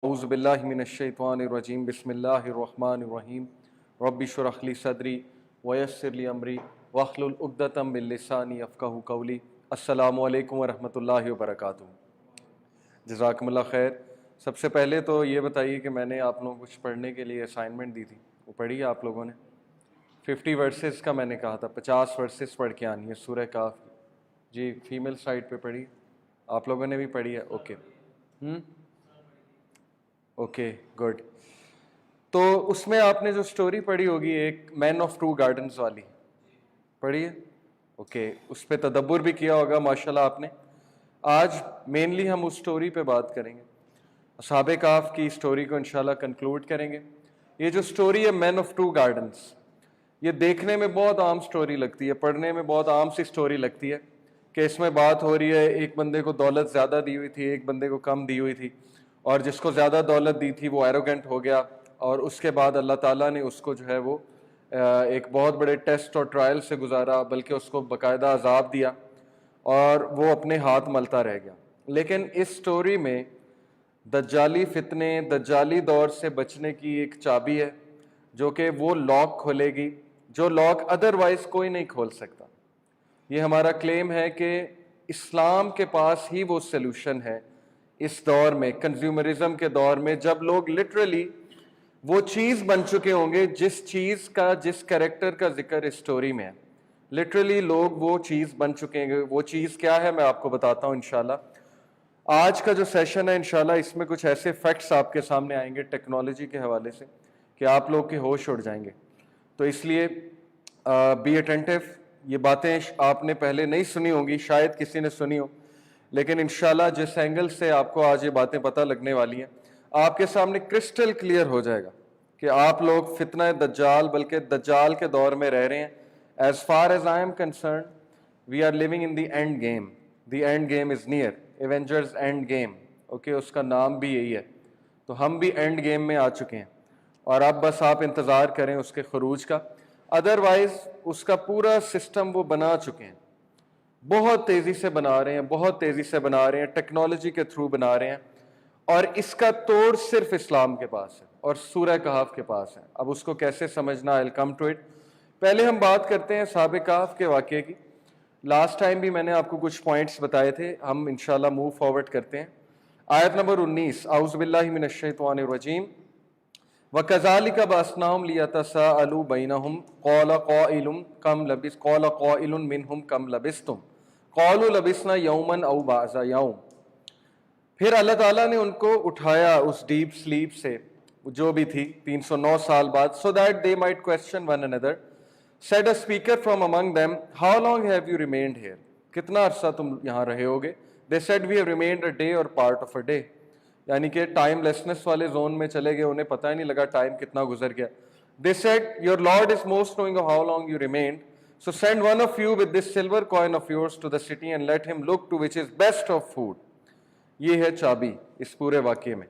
اعوذ باللہ من الشیطان الرجیم بسم اللہ الرحمن الرحیم رب اشرح لی صدری ویسر لی امری واحلل عقدۃ من لسانی یفقہوا قولی۔ السلام علیکم ورحمۃ اللہ وبرکاتہ۔ جزاکم اللہ خیر۔ سب سے پہلے تو یہ بتائیے کہ میں نے آپ لوگوں کو کچھ پڑھنے کے لیے اسائنمنٹ دی تھی، وہ پڑھی ہے آپ لوگوں نے؟ 50 ورسز کا میں نے کہا تھا، 50 ورسز پڑھ کے آنی ہے سورہ کہف کی۔ جی فیمیل سائڈ پہ پڑھی، آپ لوگوں نے بھی پڑھی ہے؟ Okay good. تو اس میں آپ نے جو سٹوری پڑھی ہوگی ایک مین آف ٹو گارڈنز والی، پڑھی ہے؟ اوکے، اس پہ تدبر بھی کیا ہوگا ماشاءاللہ آپ نے۔ آج مینلی ہم اس سٹوری پہ بات کریں گے، اصحاب کہف کی سٹوری کو انشاءاللہ کنکلوڈ کریں گے۔ یہ جو سٹوری ہے مین آف ٹو گارڈنز، یہ دیکھنے میں بہت عام سٹوری لگتی ہے، پڑھنے میں بہت عام سی سٹوری لگتی ہے کہ اس میں بات ہو رہی ہے ایک بندے کو دولت زیادہ دی ہوئی تھی، ایک بندے کو کم دی ہوئی تھی، اور جس کو زیادہ دولت دی تھی وہ ایروگنٹ ہو گیا، اور اس کے بعد اللہ تعالیٰ نے اس کو جو ہے وہ ایک بہت بڑے ٹیسٹ اور ٹرائل سے گزارا، بلکہ اس کو باقاعدہ عذاب دیا اور وہ اپنے ہاتھ ملتا رہ گیا۔ لیکن اس سٹوری میں دجالی فتنے، دجالی دور سے بچنے کی ایک چابی ہے جو کہ وہ لاک کھولے گی جو لاک ادروائز کوئی نہیں کھول سکتا۔ یہ ہمارا کلیم ہے کہ اسلام کے پاس ہی وہ سلوشن ہے اس دور میں، کنزیومرزم کے دور میں، جب لوگ لٹرلی وہ چیز بن چکے ہوں گے جس چیز کا، جس کریکٹر کا ذکر اس سٹوری میں ہے، لٹرلی لوگ وہ چیز بن چکے ہیں۔ وہ چیز کیا ہے میں آپ کو بتاتا ہوں انشاءاللہ۔ آج کا جو سیشن ہے انشاءاللہ اس میں کچھ ایسے فیکٹس آپ کے سامنے آئیں گے ٹیکنالوجی کے حوالے سے کہ آپ لوگ کے ہوش اڑ جائیں گے، تو اس لیے بی اٹینٹیو۔ یہ باتیں آپ نے پہلے نہیں سنی ہوں گی، شاید کسی نے سنی ہو، لیکن انشاءاللہ جس اینگل سے آپ کو آج یہ باتیں پتہ لگنے والی ہیں، آپ کے سامنے کرسٹل کلیئر ہو جائے گا کہ آپ لوگ فتنہ دجال، بلکہ دجال کے دور میں رہ رہے ہیں۔ As far as I am concerned we are living in the end game, the end game is near, Avengers end game, okay, اس کا نام بھی یہی ہے۔ تو ہم بھی اینڈ گیم میں آ چکے ہیں، اور اب بس آپ انتظار کریں اس کے خروج کا۔ ادروائز اس کا پورا سسٹم وہ بنا چکے ہیں، بہت تیزی سے بنا رہے ہیں، بہت تیزی سے بنا رہے ہیں، ٹیکنالوجی کے تھرو بنا رہے ہیں، اور اس کا توڑ صرف اسلام کے پاس ہے اور سورہ کہف کے پاس ہے۔ اب اس کو کیسے سمجھنا، I'll come to it۔ پہلے ہم بات کرتے ہیں اصحاب کہف کے واقعے کی۔ لاسٹ ٹائم بھی میں نے آپ کو کچھ پوائنٹس بتائے تھے، ہم انشاءاللہ موو فارورڈ کرتے ہیں۔ آیت نمبر 19، اعوذ باللہ من الشیطان الرجیم، وَكَذَلِكَ بَعَثْنَاهُمْ لِيَتَسَاءَلُوا بَيْنَهُمْ قَالَ قَائِلٌ مِّنْهُمْ كَمْ لَبِثْتُمْ قَالُوا لَبِثْنَا يَوْمًا أَوْ بَعْضَ يَوْمٍ۔ پھر اللہ تعالیٰ نے ان کو اٹھایا اس ڈیپ سلیپ سے جو بھی تھی 309 سال بعد، so that they might question one another. Said a speaker from among them, how long have you remained here? کتنا عرصہ تم یہاں رہے ہوگے؟ They said we have remained a day or part of a day. یعنی کہ time lessons والے zone میں چلے گئے، انہیں پتہ ہی نہیں لگا ٹائم کتنا گزر گیا۔ They said your Lord is most knowing of how long you remained, so send one of you with this silver coin of yours to the city and let him look to which is best of food. یہ ہے چابی اس پورے واقعے میں،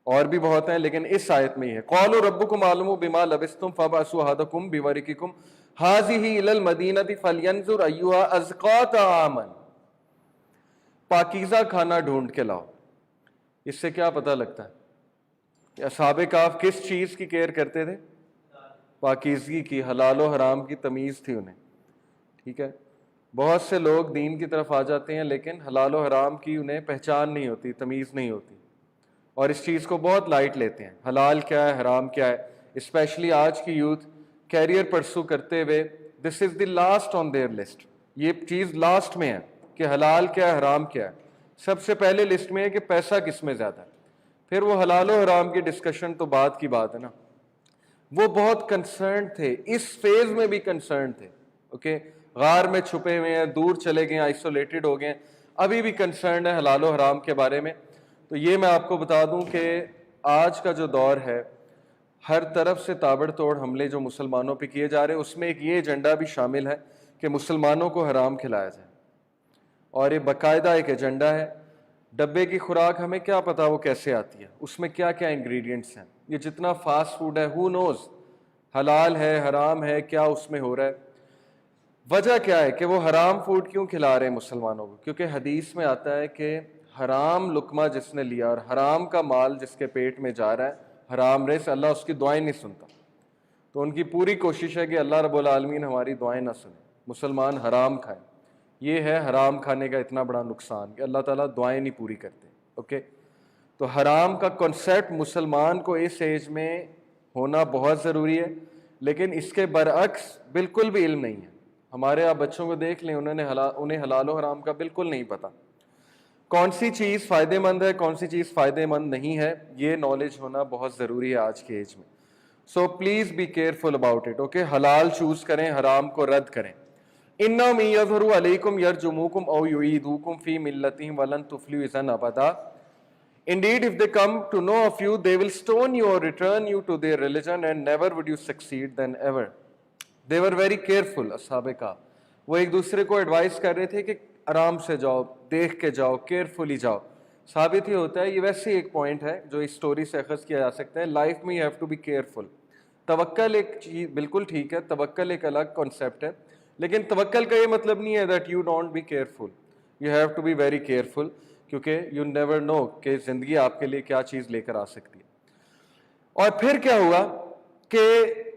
اور بھی بہت ہیں لیکن اس آیت میں ہی ہے۔ قالوا ربکم اعلم بما لبثتم فابعثوا احدکم بورقکم هذه الى المدینہ فلینظر ایھا ازکیٰ طعاما۔ پاکیزہ کھانا ڈھونڈ کے لاؤ۔ اس سے کیا پتہ لگتا ہے کہ اصحاب کہف کس چیز کی کیئر کرتے تھے؟ پاکیزگی کی، حلال و حرام کی تمیز تھی انہیں، ٹھیک ہے۔ بہت سے لوگ دین کی طرف آ جاتے ہیں لیکن حلال و حرام کی انہیں پہچان نہیں ہوتی، تمیز نہیں ہوتی، اور اس چیز کو بہت لائٹ لیتے ہیں۔ حلال کیا ہے، حرام کیا ہے، اسپیشلی آج کی یوتھ کیریئر پرسو کرتے ہوئے، this is the last on their list, یہ چیز لاسٹ میں ہے کہ حلال کیا ہے، حرام کیا ہے۔ سب سے پہلے لسٹ میں ہے کہ پیسہ کس میں زیادہ ہے، پھر وہ حلال و حرام کی ڈسکشن تو بعد کی بات ہے نا۔ وہ بہت کنسرنڈ تھے، اس فیز میں بھی کنسرنڈ تھے، اوکے، غار میں چھپے ہوئے ہیں، دور چلے گئے ہیں، آئسولیٹڈ ہو گئے ہیں، ابھی بھی کنسرنڈ ہے حلال و حرام کے بارے میں۔ تو یہ میں آپ کو بتا دوں کہ آج کا جو دور ہے، ہر طرف سے تابڑ توڑ حملے جو مسلمانوں پہ کیے جا رہے ہیں، اس میں ایک یہ ایجنڈا بھی شامل ہے کہ مسلمانوں کو حرام کھلایا جائے، اور یہ باقاعدہ ایک ایجنڈا ہے۔ ڈبے کی خوراک ہمیں کیا پتا وہ کیسے آتی ہے، اس میں کیا کیا انگریڈینٹس ہیں، یہ جتنا فاسٹ فوڈ ہے who knows حلال ہے حرام ہے کیا اس میں ہو رہا ہے۔ وجہ کیا ہے کہ وہ حرام فوڈ کیوں کھلا رہے ہیں مسلمانوں کو؟ کیونکہ حدیث میں آتا ہے کہ حرام لقمہ جس نے لیا اور حرام کا مال جس کے پیٹ میں جا رہا ہے حرام رزق، اللہ اس کی دعائیں نہیں سنتا. تو ان کی پوری کوشش ہے کہ اللہ رب العالمین ہماری دعائیں نہ سنیں، مسلمان حرام کھائیں. یہ ہے حرام کھانے کا اتنا بڑا نقصان کہ اللہ تعالیٰ دعائیں نہیں پوری کرتے. اوکے، تو حرام کا کنسیپٹ مسلمان کو اس ایج میں ہونا بہت ضروری ہے، لیکن اس کے برعکس بالکل بھی علم نہیں ہے. ہمارے آپ بچوں کو دیکھ لیں، انہیں حلال و حرام کا بالکل نہیں پتہ. کون سی چیز فائدہ مند ہے، کون سی چیز فائدہ مند نہیں ہے، یہ نالج ہونا بہت ضروری ہے آج کے ایج میں. So please be careful about it. Okay, حلال چوز کریں، حرام کو رد کریں. اِنَّهُمْ إِن يَظْهَرُوا عَلَيْكُمْ يَرْجُمُوكُمْ أَوْ يُعِيدُوكُمْ فِي مِلَّتِهِمْ وَلَن تُفْلِحُوا إِذًا أَبَدًا. Indeed, if they come to know of you, they will stone you or return you to their religion, and never would you succeed then ever. They were very careful, اصحاب کہف. وہ ایک دوسرے کو ایڈوائز کر رہے تھے کہ آرام سے جاؤ، دیکھ کے جاؤ، کیئرفلی جاؤ. ثابت ہی ہوتا ہے، یہ ویسے ایک پوائنٹ ہے جو اس سٹوری سے اخذ کیا جا سکتا ہے. لائف میں you have to be careful. توکل ایک چیز بالکل ٹھیک ہے، توکل ایک الگ کانسیپٹ ہے، لیکن توکل کا یہ مطلب نہیں ہے that you don't be careful. You have to be very careful, کیونکہ یو نیور نو کہ زندگی آپ کے لیے کیا چیز لے کر آ سکتی ہے. اور پھر کیا ہوا کہ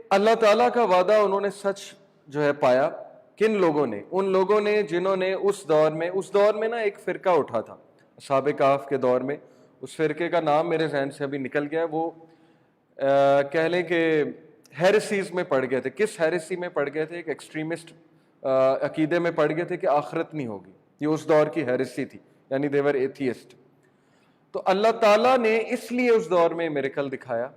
اللہ تعالیٰ کا وعدہ انہوں نے سچ جو ہے پایا. کن لوگوں نے؟ ان لوگوں نے جنہوں نے اس دور میں نا ایک فرقہ اٹھا تھا اصحاب کہف کے دور میں. اس فرقے کا نام میرے ذہن سے ابھی نکل گیا. وہ کہہ لیں کہ ہیریسیز میں پڑ گئے تھے. کس ہیریسی میں پڑ گئے تھے؟ ایک ایکسٹریمسٹ عقیدے میں پڑ گئے تھے کہ آخرت نہیں ہوگی. یہ اس دور کی ہیریسی تھی، یعنی they were atheist. تو اللہ تعالیٰ نے اس لیے اس دور میں میریکل دکھایا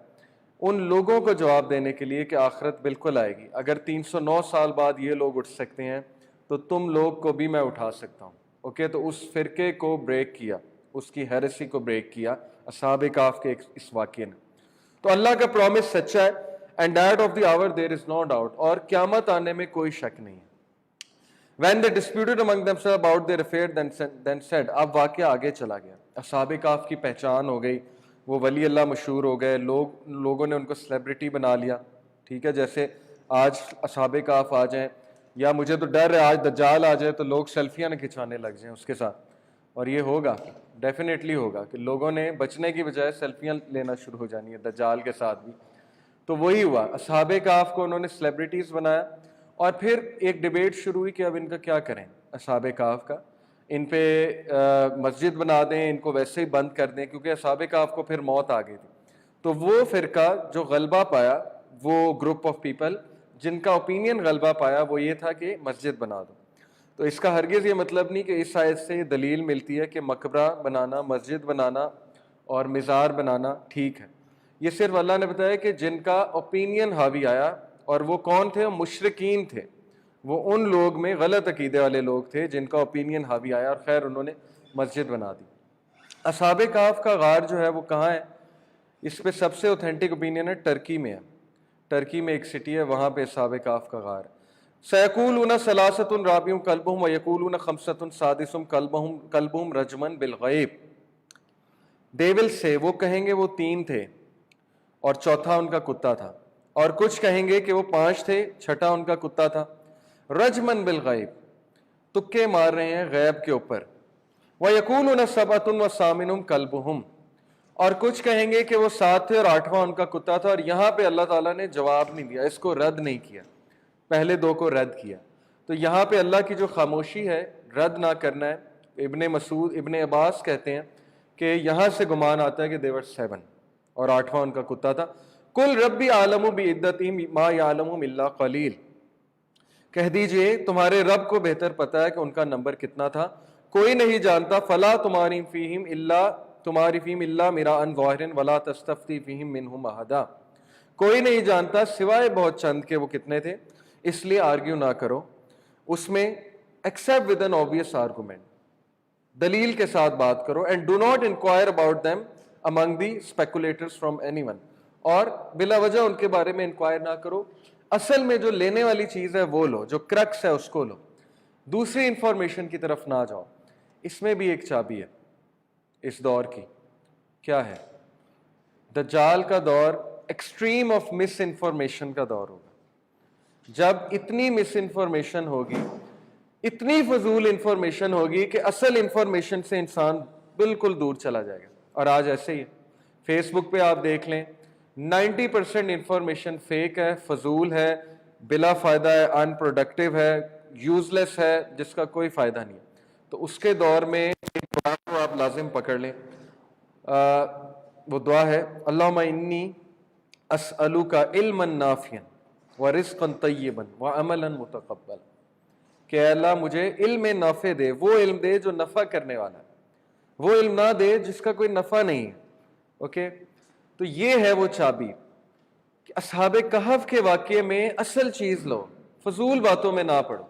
ان لوگوں کو جواب دینے کے لیے کہ آخرت بالکل آئے گی. اگر 309 سال بعد یہ لوگ اٹھ سکتے ہیں تو تم لوگ کو بھی میں اٹھا سکتا ہوں. اوکے، تو اس فرقے کو بریک کیا، اس کی ہیریسی کو بریک کیا اصحاب کہف کے اس واقعے نے. تو اللہ کا پرومس سچا ہے. And that of the hour there is no doubt. اور قیامت آنے میں کوئی شک نہیں ہے. When they disputed among themselves about their affair, then said, اب واقعہ آگے چلا گیا. اصحاب کہف کی پہچان ہو گئی، وہ ولی اللہ مشہور ہو گئے، لوگوں نے ان کو سیلیبریٹی بنا لیا. ٹھیک ہے، جیسے آج اصحاب کہف آ جائیں، یا مجھے تو ڈر ہے آج دجال آ جائے تو لوگ سیلفیاں نہ کھنچانے لگ جائیں اس کے ساتھ. اور یہ ہوگا، ڈیفینیٹلی ہوگا کہ لوگوں نے بچنے کی بجائے سیلفیاں لینا شروع ہو جانی ہے دجال کے ساتھ بھی. تو وہی ہوا، اصحاب کہف کو انہوں نے سیلیبریٹیز بنایا. اور پھر ایک ڈیبیٹ شروع ہوئی کہ اب ان کا کیا کریں اصحاب کہف کا. ان پہ مسجد بنا دیں، ان کو ویسے ہی بند کر دیں، کیونکہ اصحاب کہف کو پھر موت آ گئی تھی. تو وہ فرقہ جو غلبہ پایا، وہ گروپ آف پیپل جن کا اوپینین غلبہ پایا، وہ یہ تھا کہ مسجد بنا دو. تو اس کا ہرگز یہ مطلب نہیں کہ اس آیت سے یہ دلیل ملتی ہے کہ مقبرہ بنانا، مسجد بنانا اور مزار بنانا ٹھیک ہے. یہ صرف اللہ نے بتایا کہ جن کا اوپینین حاوی آیا. اور وہ کون تھے؟ مشرکین تھے. وہ ان لوگ میں غلط عقیدے والے لوگ تھے جن کا اوپینین حاوی آیا، اور خیر انہوں نے مسجد بنا دی. اصحاب کہف کا غار جو ہے وہ کہاں ہے؟ اس پہ سب سے اوتھینٹک اوپینین ہے ٹرکی میں ہے. ٹرکی میں ایک سٹی ہے، وہاں پہ اصحاب کہف کا غار ہے. سیقولون ثلاثۃ رابعہم کلبہم ویقولون خمسۃ سادسہم کلبہم رجما بالغیب. They will say، وہ کہیں گے وہ 3 تھے اور چوتھا ان کا کتا تھا. اور کچھ کہیں گے کہ وہ 5 تھے، چھٹا ان کا کتا تھا. رجمن بالغیب، تکے مار رہے ہیں غیب کے اوپر. وَيَقُولُونَ سَبْعَةٌ وَثَامِنُهُمْ كَلْبُهُمْ، اور کچھ کہیں گے کہ وہ 7 تھے اور 8واں ان کا کتا تھا. اور یہاں پہ اللہ تعالیٰ نے جواب نہیں دیا، اس کو رد نہیں کیا، پہلے 2 کو رد کیا. تو یہاں پہ اللہ کی جو خاموشی ہے، رد نہ کرنا ہے. ابن عباس کہتے ہیں کہ یہاں سے گمان آتا ہے کہ they were 7 اور 8واں ان کا کتا تھا. کل ربی عالم بعدتہم ما یعلمہم الا قلیل، کہہ دیجئے تمہارے رب کو بہتر پتا ہے کہ ان کا نمبر کتنا تھا، کوئی نہیں جانتا. فلا تماری فیہم الا مراء ظاہرا ولا تستفتی فیہم منہم احدا، کوئی نہیں جانتا سوائے بہت چند کے وہ کتنے تھے، اس لیے آرگیو نہ کرو اس میں، accept with an obvious argument، دلیل کے ساتھ بات کرو. And do not inquire about them among the speculators from anyone، اور بلا وجہ ان کے بارے میں انکوائر نہ کرو. اصل میں جو لینے والی چیز ہے وہ لو، جو کرکس ہے اس کو لو، دوسری انفارمیشن کی طرف نہ جاؤ. اس میں بھی ایک چابی ہے اس دور کی. کیا ہے؟ دجال کا دور ایکسٹریم آف مس انفارمیشن کا دور ہوگا. جب اتنی مس انفارمیشن ہوگی، اتنی فضول انفارمیشن ہوگی کہ اصل انفارمیشن سے انسان بالکل دور چلا جائے گا. اور آج ایسے ہی ہے. فیس بک پہ آپ دیکھ لیں 90% انفارمیشن فیک ہے, فضول ہے, بلا فائدہ ہے, ان پروڈکٹیو ہے, یوز لیس ہے, جس کا کوئی فائدہ نہیں ہے. تو اس کے دور میں ایک دعا کو آپ لازم پکڑ لیں. وہ دعا ہے اللہم انی اسألوک علما نافعا ورزقا طیبا وعملا متقبلا, کہ اے اللہ مجھے علم نافع دے, وہ علم دے جو نفع کرنے والا ہے, وہ علم نہ دے جس کا کوئی نفع نہیں ہے. اوکے, تو یہ ہے وہ چابی کہ اصحاب کہف کے واقعے میں اصل چیز لو, فضول باتوں میں نہ پڑو.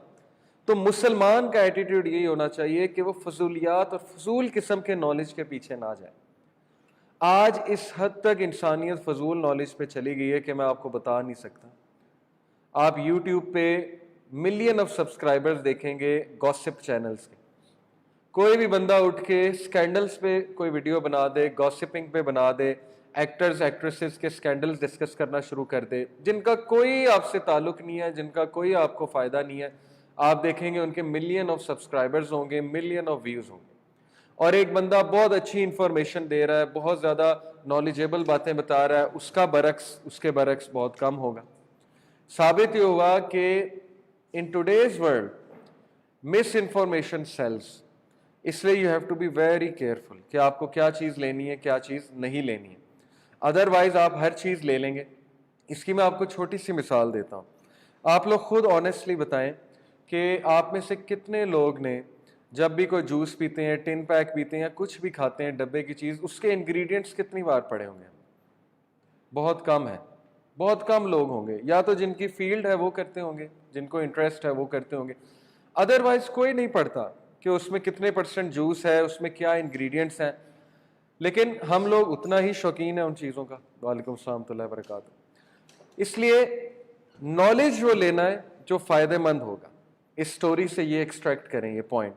تو مسلمان کا ایٹیٹیوڈ یہی ہونا چاہیے کہ وہ فضولیات اور فضول قسم کے نالج کے پیچھے نہ جائے. آج اس حد تک انسانیت فضول نالج پہ چلی گئی ہے کہ میں آپ کو بتا نہیں سکتا. آپ یوٹیوب پہ ملین آف سبسکرائبرز دیکھیں گے گوسپ چینلز کے. کوئی بھی بندہ اٹھ کے سکینڈلز پہ کوئی ویڈیو بنا دے, گوسپنگ پہ بنا دے, ایکٹرز ایکٹریسز کے سکینڈلز ڈسکس کرنا شروع کر دے, جن کا کوئی آپ سے تعلق نہیں ہے, جن کا کوئی آپ کو فائدہ نہیں ہے. آپ دیکھیں گے ان کے ملین آف سبسکرائبرز ہوں گے, ملین آف ویوز ہوں گے. اور ایک بندہ بہت اچھی انفارمیشن دے رہا ہے, بہت زیادہ نالجیبل باتیں بتا رہا ہے, اس کا برعکس, اس کے برعکس بہت کم ہوگا. ثابت یہ ہوا کہ in today's world misinformation sells. اس لیے you have to be very careful کہ آپ کو کیا چیز لینی ہے, کیا چیز نہیں لینی ہے. ادروائز آپ ہر چیز لے لیں گے. اس کی میں آپ کو چھوٹی سی مثال دیتا ہوں. آپ لوگ خود آنیسٹلی بتائیں کہ آپ میں سے کتنے لوگ نے جب بھی کوئی جوس پیتے ہیں, ٹن پیک پیتے ہیں یا کچھ بھی کھاتے ہیں ڈبے کی چیز, اس کے انگریڈینٹس کتنی بار پڑے ہوں گے؟ بہت کم ہے. بہت کم لوگ ہوں گے, یا تو جن کی فیلڈ ہے وہ کرتے ہوں گے, جن کو انٹرسٹ ہے وہ کرتے ہوں گے. ادروائز کوئی نہیں پڑھتا کہ اس میں کتنے % جوس ہے, اس میں کیا انگریڈینٹس ہیں. لیکن ہم لوگ اتنا ہی شوقین ہیں ان چیزوں کا. وعلیکم السلام ورحمۃ اللہ وبرکاتہ. اس لیے نالج وہ لینا ہے جو فائدہ مند ہوگا. اس سٹوری سے یہ ایکسٹریکٹ کریں یہ پوائنٹ,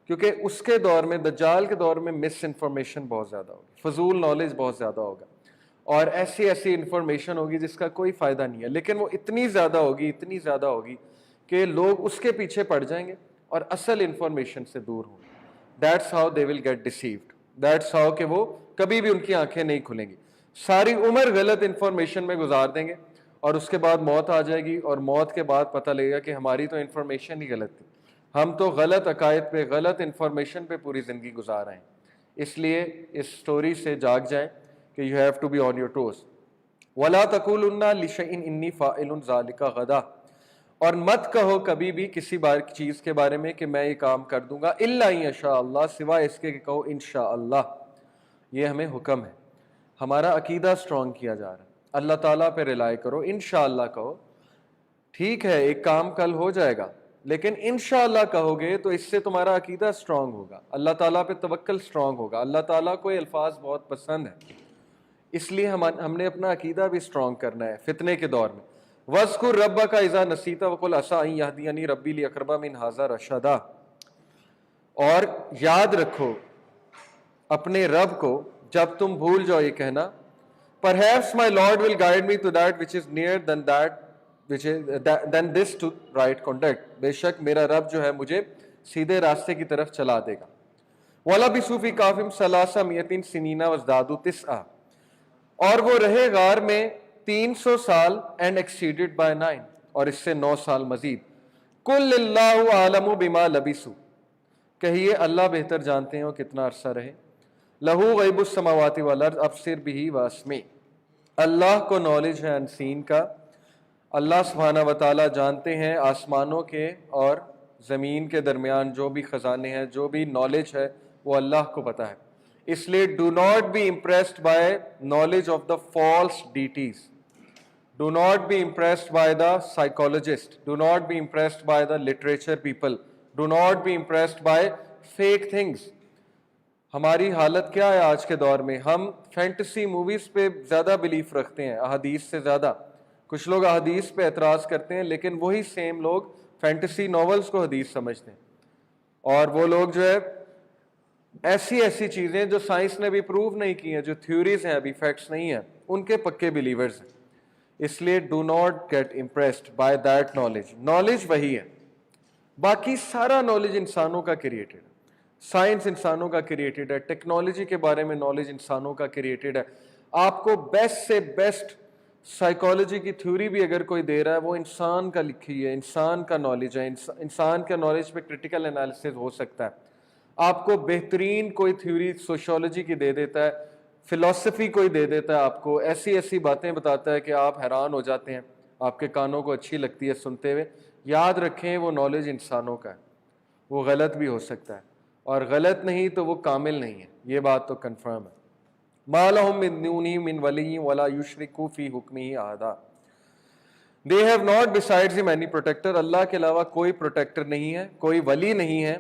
کیونکہ اس کے دور میں, دجال کے دور میں مس انفارمیشن بہت زیادہ ہوگی, فضول نالج بہت زیادہ ہوگا, اور ایسی انفارمیشن ہوگی جس کا کوئی فائدہ نہیں ہے. لیکن وہ اتنی زیادہ ہوگی کہ لوگ اس کے پیچھے پڑ جائیں گے اور اصل انفارمیشن سے دور ہوں گے. That's how they will get deceived. That's how کہ وہ کبھی بھی ان کی آنکھیں نہیں کھلیں گی. ساری عمر غلط انفارمیشن میں گزار دیں گے, اور اس کے بعد موت آ جائے گی, اور موت کے بعد پتہ لگے گا کہ ہماری تو انفارمیشن ہی غلط تھی, ہم تو غلط عقائد پہ, غلط انفارمیشن پہ پوری زندگی گزار رہے ہیں. اس لیے اس سٹوری سے جاگ جائیں کہ you have to be on your toes. وَلَا تَقُولُنَّ لِشَيْءٍ إِنِّي فَاعِلٌ ذَلِكَ غَدًا, اور مت کہو کبھی بھی کسی چیز کے بارے میں کہ میں یہ کام کر دوں گا, الا ان شاء اللہ, سوائے اس کے کہ کہو انشاءاللہ. یہ ہمیں حکم ہے, ہمارا عقیدہ سٹرونگ کیا جا رہا ہے. اللہ تعالیٰ پہ ریلائی کرو, انشاءاللہ کہو. ٹھیک ہے ایک کام کل ہو جائے گا, لیکن انشاءاللہ کہو گے تو اس سے تمہارا عقیدہ سٹرونگ ہوگا, اللہ تعالیٰ پہ توکل سٹرونگ ہوگا. اللہ تعالیٰ کو یہ الفاظ بہت پسند ہیں, اس لیے ہم نے اپنا عقیدہ بھی سٹرونگ کرنا ہے فتنے کے دور میں. وَاذْكُرْ رَبَّكَ إِذَا نَسِيتَ وَقُلْ عَسَىٰ أَن يَهْدِيَنِي رَبِّي لِأَقْرَبَ مِنْ هَٰذَا رَشَدًا. اور یاد رکھو اپنے رب کو جب تم بھول جاؤ یہ کہنا, perhaps my Lord will guide me to that which is near than this to right conduct. بے شک میرا رب جو ہے مجھے سیدھے راستے کی طرف چلا دے گا. وَلَبِثُوا فِي كَهْفِهِمْ 300 سِنِينَ وَازْدَادُوا 9, اور وہ رہے غار میں 300 سال اینڈ ایکسیڈڈ بائی 9, اور اس سے 9 سال مزید. قُلِ اللَّهُ أَعْلَمُ بِمَا لَبِثُوا, کہیے اللہ بہتر جانتے ہیں وہ کتنا عرصہ رہے. لَهُ غَيْبُ السَّمَاوَاتِ وَالْأَرْضِ أَبْصِرْ بِهِ وَأَسْمِعْ, اللہ کو نالج ہے انسین کا. اللہ سبحانہ و تعالیٰ جانتے ہیں آسمانوں کے اور زمین کے درمیان جو بھی خزانے ہیں, جو بھی نالج ہے وہ اللہ کو پتہ ہے. اس لیے do not be impressed by knowledge of the false deities, do not be impressed by the psychologist, do not be impressed by the literature people, do not be impressed by fake things. ہماری حالت کیا ہے آج کے دور میں؟ ہم fantasy movies پہ زیادہ بلیف رکھتے ہیں احادیث سے زیادہ. کچھ لوگ احادیث پہ اعتراض کرتے ہیں, لیکن وہی سیم لوگ فینٹیسی ناولز کو حدیث سمجھتے ہیں. اور وہ لوگ جو ہے ایسی چیزیں جو سائنس نے بھی پروو نہیں کی ہیں, جو تھیوریز ہیں ابھی فیکٹس نہیں ہیں, ان کے پکے بلیورز ہیں. اس لیے do not get impressed by that knowledge. Knowledge وہی ہے, باقی سارا نالج انسانوں کا کریٹڈ ہے. سائنس انسانوں کا کریٹڈ ہے, ٹیکنالوجی کے بارے میں نالج انسانوں کا کریٹڈ ہے. آپ کو بیسٹ سے بیسٹ سائیکالوجی کی تھیوری بھی اگر کوئی دے رہا ہے وہ انسان کا لکھی ہے, انسان کا نالج ہے, انسان کا نالج پہ کرٹیکل انالیسس ہو سکتا ہے. آپ کو بہترین کوئی تھیوری سوشیولوجی کی دے دیتا ہے, فلسفی کوئی دے دیتا ہے, آپ کو ایسی ایسی باتیں بتاتا ہے کہ آپ حیران ہو جاتے ہیں, آپ کے کانوں کو اچھی لگتی ہے سنتے ہوئے. یاد رکھیں وہ نالج انسانوں کا ہے, وہ غلط بھی ہو سکتا ہے, اور غلط نہیں تو وہ کامل نہیں ہے, یہ بات تو کنفرم ہے. مَا لَهُم مِّن دُونِهِ مِّن وَلِيٍّ وَلَا يُشْرِكُ فِي حُكْمِهِ أَحَدًا. They have not besides him any protector. اللہ کے علاوہ کوئی پروٹیکٹر نہیں ہے, کوئی ولی نہیں ہے.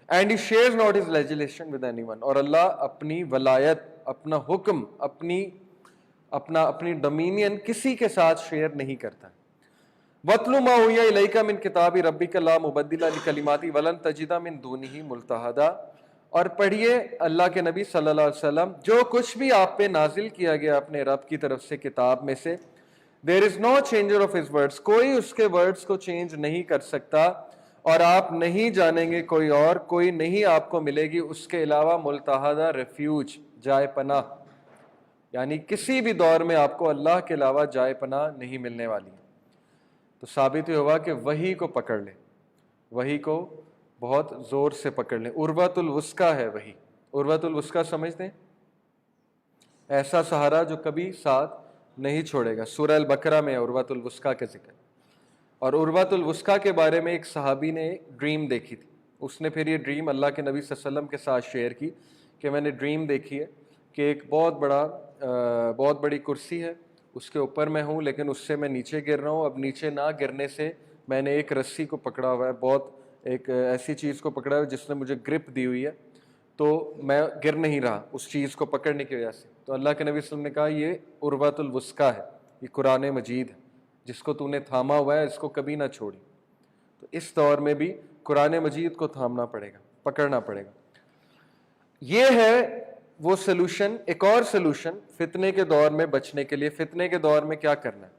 And he shares not his legislation with anyone. اور اللہ اپنی ولایت, اپنا حکم, اپنی ڈومینین کسی کے ساتھ شیئر نہیں کرتا. وَاتْلُ مَا أُوحِیَ إِلَيْکَ مِن کِتَابِ رَبِّکَ لَا مُبَدِّلَ لِکَلِمَاتِهِ وَلَن تَجِدَ مِن دُونِهِ مُلْتَحَدًا. اور پڑھیے اللہ کے نبی صلی اللہ علیہ وسلم, جو کچھ بھی آپ پہ نازل کیا گیا اپنے رب کی طرف سے کتاب میں سے, there is no changer of his words. کوئی اس کے ورڈز کو چینج نہیں کر سکتا, اور آپ نہیں جانیں گے کوئی نہیں آپ کو ملے گی اس کے علاوہ ملتحدہ, ریفیوج, جائے پناہ. یعنی کسی بھی دور میں آپ کو اللہ کے علاوہ جائے پناہ نہیں ملنے والی. تو ثابت یہ ہوا کہ وحی کو پکڑ لیں, وحی کو بہت زور سے پکڑ لیں. عروۃ الوثقیٰ ہے وحی. عروۃ الوثقیٰ سمجھتے ہیں؟ ایسا سہارا جو کبھی ساتھ نہیں چھوڑے گا. سورہ البقرہ میں عروۃ الوثقیٰ کا ذکر. اور عروۃ الوثقیٰ کے بارے میں ایک صحابی نے ڈریم دیکھی تھی. اس نے پھر یہ ڈریم اللہ کے نبی صلی اللہ علیہ وسلم کے ساتھ شیئر کی کہ میں نے ڈریم دیکھی ہے کہ ایک بہت بڑی کرسی ہے, اس کے اوپر میں ہوں, لیکن اس سے میں نیچے گر رہا ہوں. اب نیچے نہ گرنے سے میں نے ایک رسی کو پکڑا ہوا ہے, بہت ایک ایسی چیز کو پکڑا ہوا ہے جس نے مجھے گرپ دی ہوئی ہے, تو میں گر نہیں رہا اس چیز کو پکڑنے کی وجہ سے. تو اللہ کے نبی صلی اللہ علیہ وسلم نے کہا یہ عروۃ الوثقیٰ ہے, یہ قرآن مجید ہے, جس کو تو نے تھاما ہوا ہے اس کو کبھی نہ چھوڑی. تو اس دور میں بھی قرآن مجید کو تھامنا پڑے گا, پکڑنا پڑے گا. یہ ہے وہ سلوشن. ایک اور سلوشن فتنے کے دور میں بچنے کے لیے. فتنے کے دور میں کیا کرنا ہے؟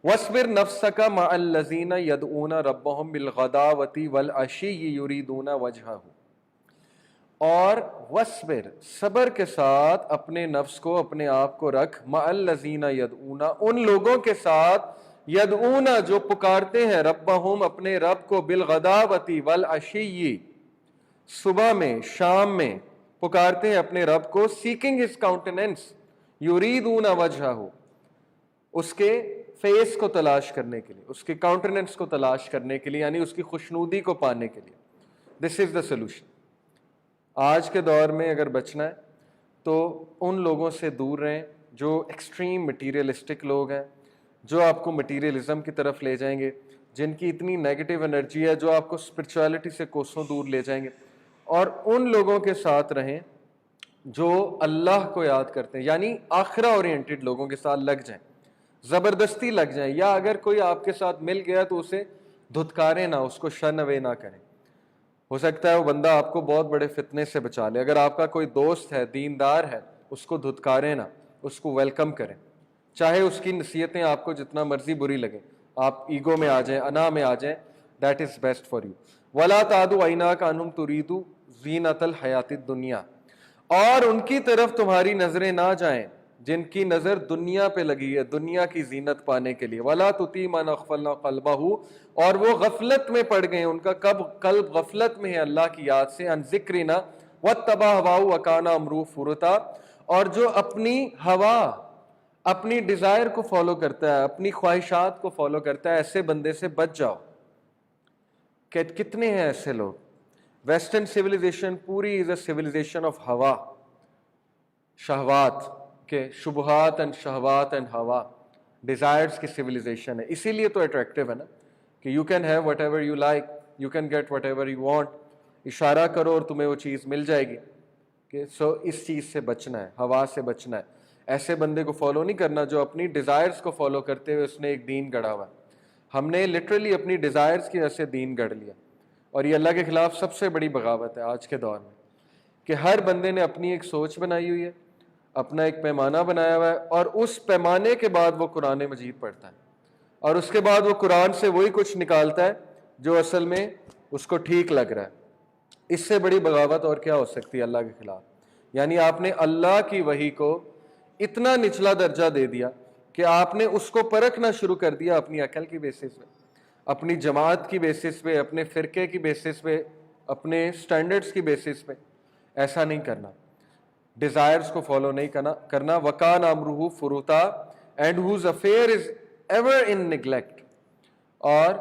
وَاصْبِرْ نَفْسَكَ مَعَ الَّذِينَ يَدْعُونَ رَبَّهُمْ بِالْغَدَاوَةِ وَالْعَشِيِّ يُرِيدُونَ وَجْهَهُ. اور وَاصْبِرْ, صبر کے ساتھ اپنے نفس کو, اپنے آپ کو رکھ, مَعَ الَّذِينَ يَدْعُونَ, ان لوگوں کے ساتھ, يَدْعُونَ جو پکارتے ہیں, رَبَّهُمْ اپنے رب کو, بِالْغَدَاوَةِ وَالْعَشِيِّ صبح میں شام میں پکارتے ہیں اپنے رب کو, سیکنگ ہز کاؤنٹیننس, یریدون وجہہ, اس کے فیس کو تلاش کرنے کے لیے, اس کے کاؤنٹیننس کو تلاش کرنے کے لیے, یعنی اس کی خوشنودی کو پانے کے لیے. دس از دا سلوشن. آج کے دور میں اگر بچنا ہے تو ان لوگوں سے دور رہیں جو ایکسٹریم مٹیریلسٹک لوگ ہیں, جو آپ کو مٹیریلزم کی طرف لے جائیں گے, جن کی اتنی نیگیٹو انرجی ہے جو آپ کو اسپرچویلٹی سے کوسوں دور لے جائیں گے. اور ان لوگوں کے ساتھ رہیں جو اللہ کو یاد کرتے ہیں, یعنی آخرہ اورینٹڈ لوگوں کے ساتھ لگ جائیں, زبردستی لگ جائیں, یا اگر کوئی آپ کے ساتھ مل گیا تو اسے دھتکاریں نہ, اس کو شن اوے نہ کریں. ہو سکتا ہے وہ بندہ آپ کو بہت بڑے فتنے سے بچا لے. اگر آپ کا کوئی دوست ہے, دیندار ہے, اس کو دھتکاریں نہ, اس کو ویلکم کریں, چاہے اس کی نصیحتیں آپ کو جتنا مرضی بری لگیں, آپ ایگو میں آ جائیں, انا میں آ جائیں, that is best for you. وَلَا تَعْدُ عَيْنَاكَ عَنْهُمْ تُرِيدُ زِينَةَ الْحَيَاةِ الدُّنْيَا, اور ان کی طرف تمہاری نظریں نہ جائیں جن کی نظر دنیا پہ لگی ہے, دنیا کی زینت پانے کے لیے. وَلَا تُطِيعْ مَنْ أَغْفَلْنَا قَلْبَهُ, اور وہ غفلت میں پڑ گئے, ان کا قلب غفلت میں ہے اللہ کی یاد سے, عن ذکرنا واتبع هواه وكان امره فرطا, اور جو اپنی ہوا, اپنی ڈیزائر کو فالو کرتا ہے, اپنی خواہشات کو فالو کرتا ہے, ایسے بندے سے بچ جاؤ. کہ کتنے ہیں ایسے لوگ؟ ویسٹرن سیویلائزیشن پوری از اے سیویلائزیشن آف ہوا, شہوات کے, شبہات اینڈ شہوات اینڈ ہوا, ڈیزائرز کی سیویلائزیشن ہے. اسی لیے تو اٹریکٹیو ہے نا, کہ you can have whatever you like, you can get whatever you want, اشارہ کرو اور تمہیں وہ چیز مل جائے گی. کہ سو اس چیز سے بچنا ہے, ہوا سے بچنا ہے. ایسے بندے کو فالو نہیں کرنا جو اپنی ڈیزائرز کو فالو کرتے ہوئے اس نے ایک دین گڑھا ہوا ہے. ہم نے لٹرلی اپنی ڈیزائرز کی وجہ سے دین گڑھ لیا, اور یہ اللہ کے خلاف سب سے بڑی بغاوت ہے آج کے دور میں, کہ ہر بندے نے اپنی ایک سوچ بنائی ہوئی ہے, اپنا ایک پیمانہ بنایا ہوا ہے, اور اس پیمانے کے بعد وہ قرآن مجید پڑھتا ہے, اور اس کے بعد وہ قرآن سے وہی کچھ نکالتا ہے جو اصل میں اس کو ٹھیک لگ رہا ہے. اس سے بڑی بغاوت اور کیا ہو سکتی ہے اللہ کے خلاف؟ یعنی آپ نے اللہ کی وحی کو اتنا نچلا درجہ دے دیا کہ آپ نے اس کو پرکھنا شروع کر دیا اپنی عقل کی بیسس پہ، اپنی جماعت کی بیسس پہ، اپنے فرقے کی بیسس پہ، اپنے سٹینڈرڈز کی بیسس پہ۔ ایسا نہیں کرنا، ڈیزائرز کو فالو نہیں کرنا۔ وَكَانَ أَمْرُهُ فُرُطًا and whose affair is ever in neglect، اور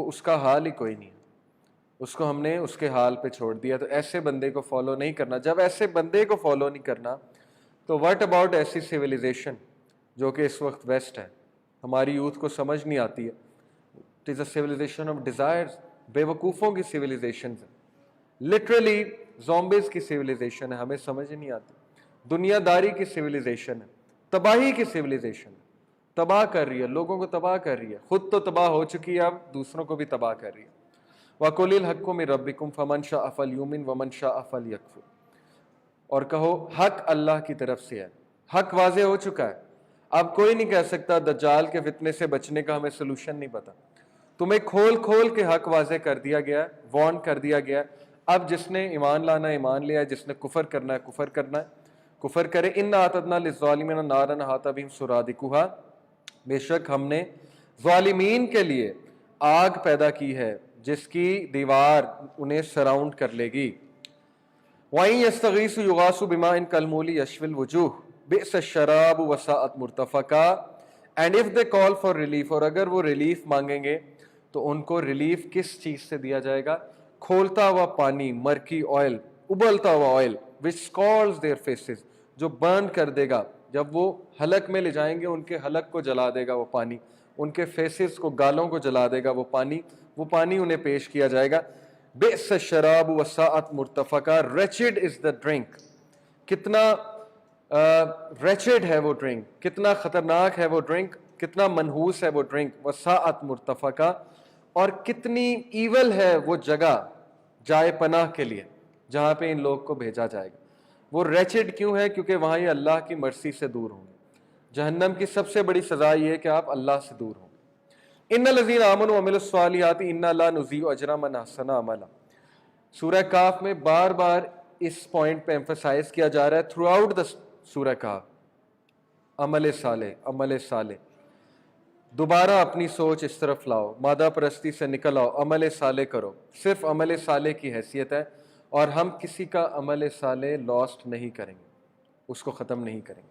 اس کا حال ہی کوئی نہیں ہے، اس کو ہم نے اس کے حال پہ چھوڑ دیا۔ تو ایسے بندے کو فالو نہیں کرنا۔ جب ایسے بندے کو فالو نہیں کرنا تو واٹ اباؤٹ ایسی سویلائزیشن جو کہ اس وقت ویسٹ ہے، ہماری یوتھ کو سمجھ نہیں آتی ہے۔ It is a civilisation of desires, بے وقوفوں کی سویلائزیشن ہے، لٹرلی زومبیز کی سویلائزیشن ہے، ہمیں سمجھ نہیں آتی۔ دنیا داری کی سویلائزیشن ہے، تباہی کی سویلائزیشن ہے، تباہ کر رہی ہے، لوگوں کو تباہ کر رہی ہے، خود تو تباہ ہو چکی ہے، اب دوسروں کو بھی تباہ کر رہی ہے۔ وَقُلِ الْحَقُّ مِن رَبِّكُمْ فَمَنْ شَاءَ فَلْيُؤْمِنْ وَمَنْ شَاءَ فَلْيَكْفُرْ، اور کہو حق اللہ کی طرف سے ہے، حق واضح ہو چکا ہے۔ اب کوئی نہیں کہہ سکتا دجال کے فتنے سے بچنے کا ہمیں سلوشن نہیں پتا، تمہیں کھول کھول کے حق واضح کر دیا گیا، وارن کر دیا گیا۔ اب جس نے ایمان لانا ہے ایمان لیا، جس نے کفر کرنا ہے کفر کرنا ہے، کفر کرے۔ اِنَّا أَعْتَدْنَا لِلظَّالِمِينَ نَارًا أَحَاطَ بِهِمْ سُرَادِقُهَا، بے شک ہم نے ظالمین کے لیے آگ پیدا کی ہے جس کی دیوار انہیں سراؤنڈ کر لے گی۔ وَإِن يَسْتَغِيثُوا يُغَاثُوا بِمَاءٍ كَالْمُهْلِ يَشْوِي الْوُجُوهَ بِئْسَ الشَّرَابُ وَسَاءَتْ مُرْتَفَقًا، and if they call for relief, اور اگر وہ ریلیف مانگیں گے تو ان کو ریلیف کس چیز سے دیا جائے گا؟ کھولتا ہوا پانی، مرکی آئل، ابلتا ہوا oil, which scalds their faces، جو برن کر دے گا۔ جب وہ حلق میں لے جائیں گے ان کے حلق کو جلا دے گا وہ پانی، ان کے فیسز کو، گالوں کو جلا دے گا وہ پانی انہیں پیش کیا جائے گا۔ بئس الشراب وساءت مرتفقا، wretched is the drink، کتنا wretched ہے وہ ڈرنک، کتنا خطرناک ہے وہ ڈرنک، کتنا منحوس ہے وہ ڈرنک۔ وساءت مرتفقا، اور کتنی ایول ہے وہ جگہ جائے پناہ کے لیے جہاں پہ ان لوگ کو بھیجا جائے گا۔ وہ ریچڈ کیوں ہے؟ کیونکہ وہاں یہ اللہ کی مرضی سے دور ہوں گے۔ جہنم کی سب سے بڑی سزا یہ ہے کہ آپ اللہ سے دور ہوں گے۔ ان الذین آمنوا وعملوا الصالحات انا لا نضیع اجر من احسن عملا، سورہ کاف میں بار بار اس پوائنٹ پہ ایمفسائز کیا جا رہا ہے تھرو آؤٹ دا سورہ کاف، عمل صالح، عمل صالح۔ دوبارہ اپنی سوچ اس طرف لاؤ، مادہ پرستی سے نکل آؤ، عمل صالح کرو۔ صرف عمل صالح کی حیثیت ہے، اور ہم کسی کا عمل صالح لاسٹ نہیں کریں گے، اس کو ختم نہیں کریں گے۔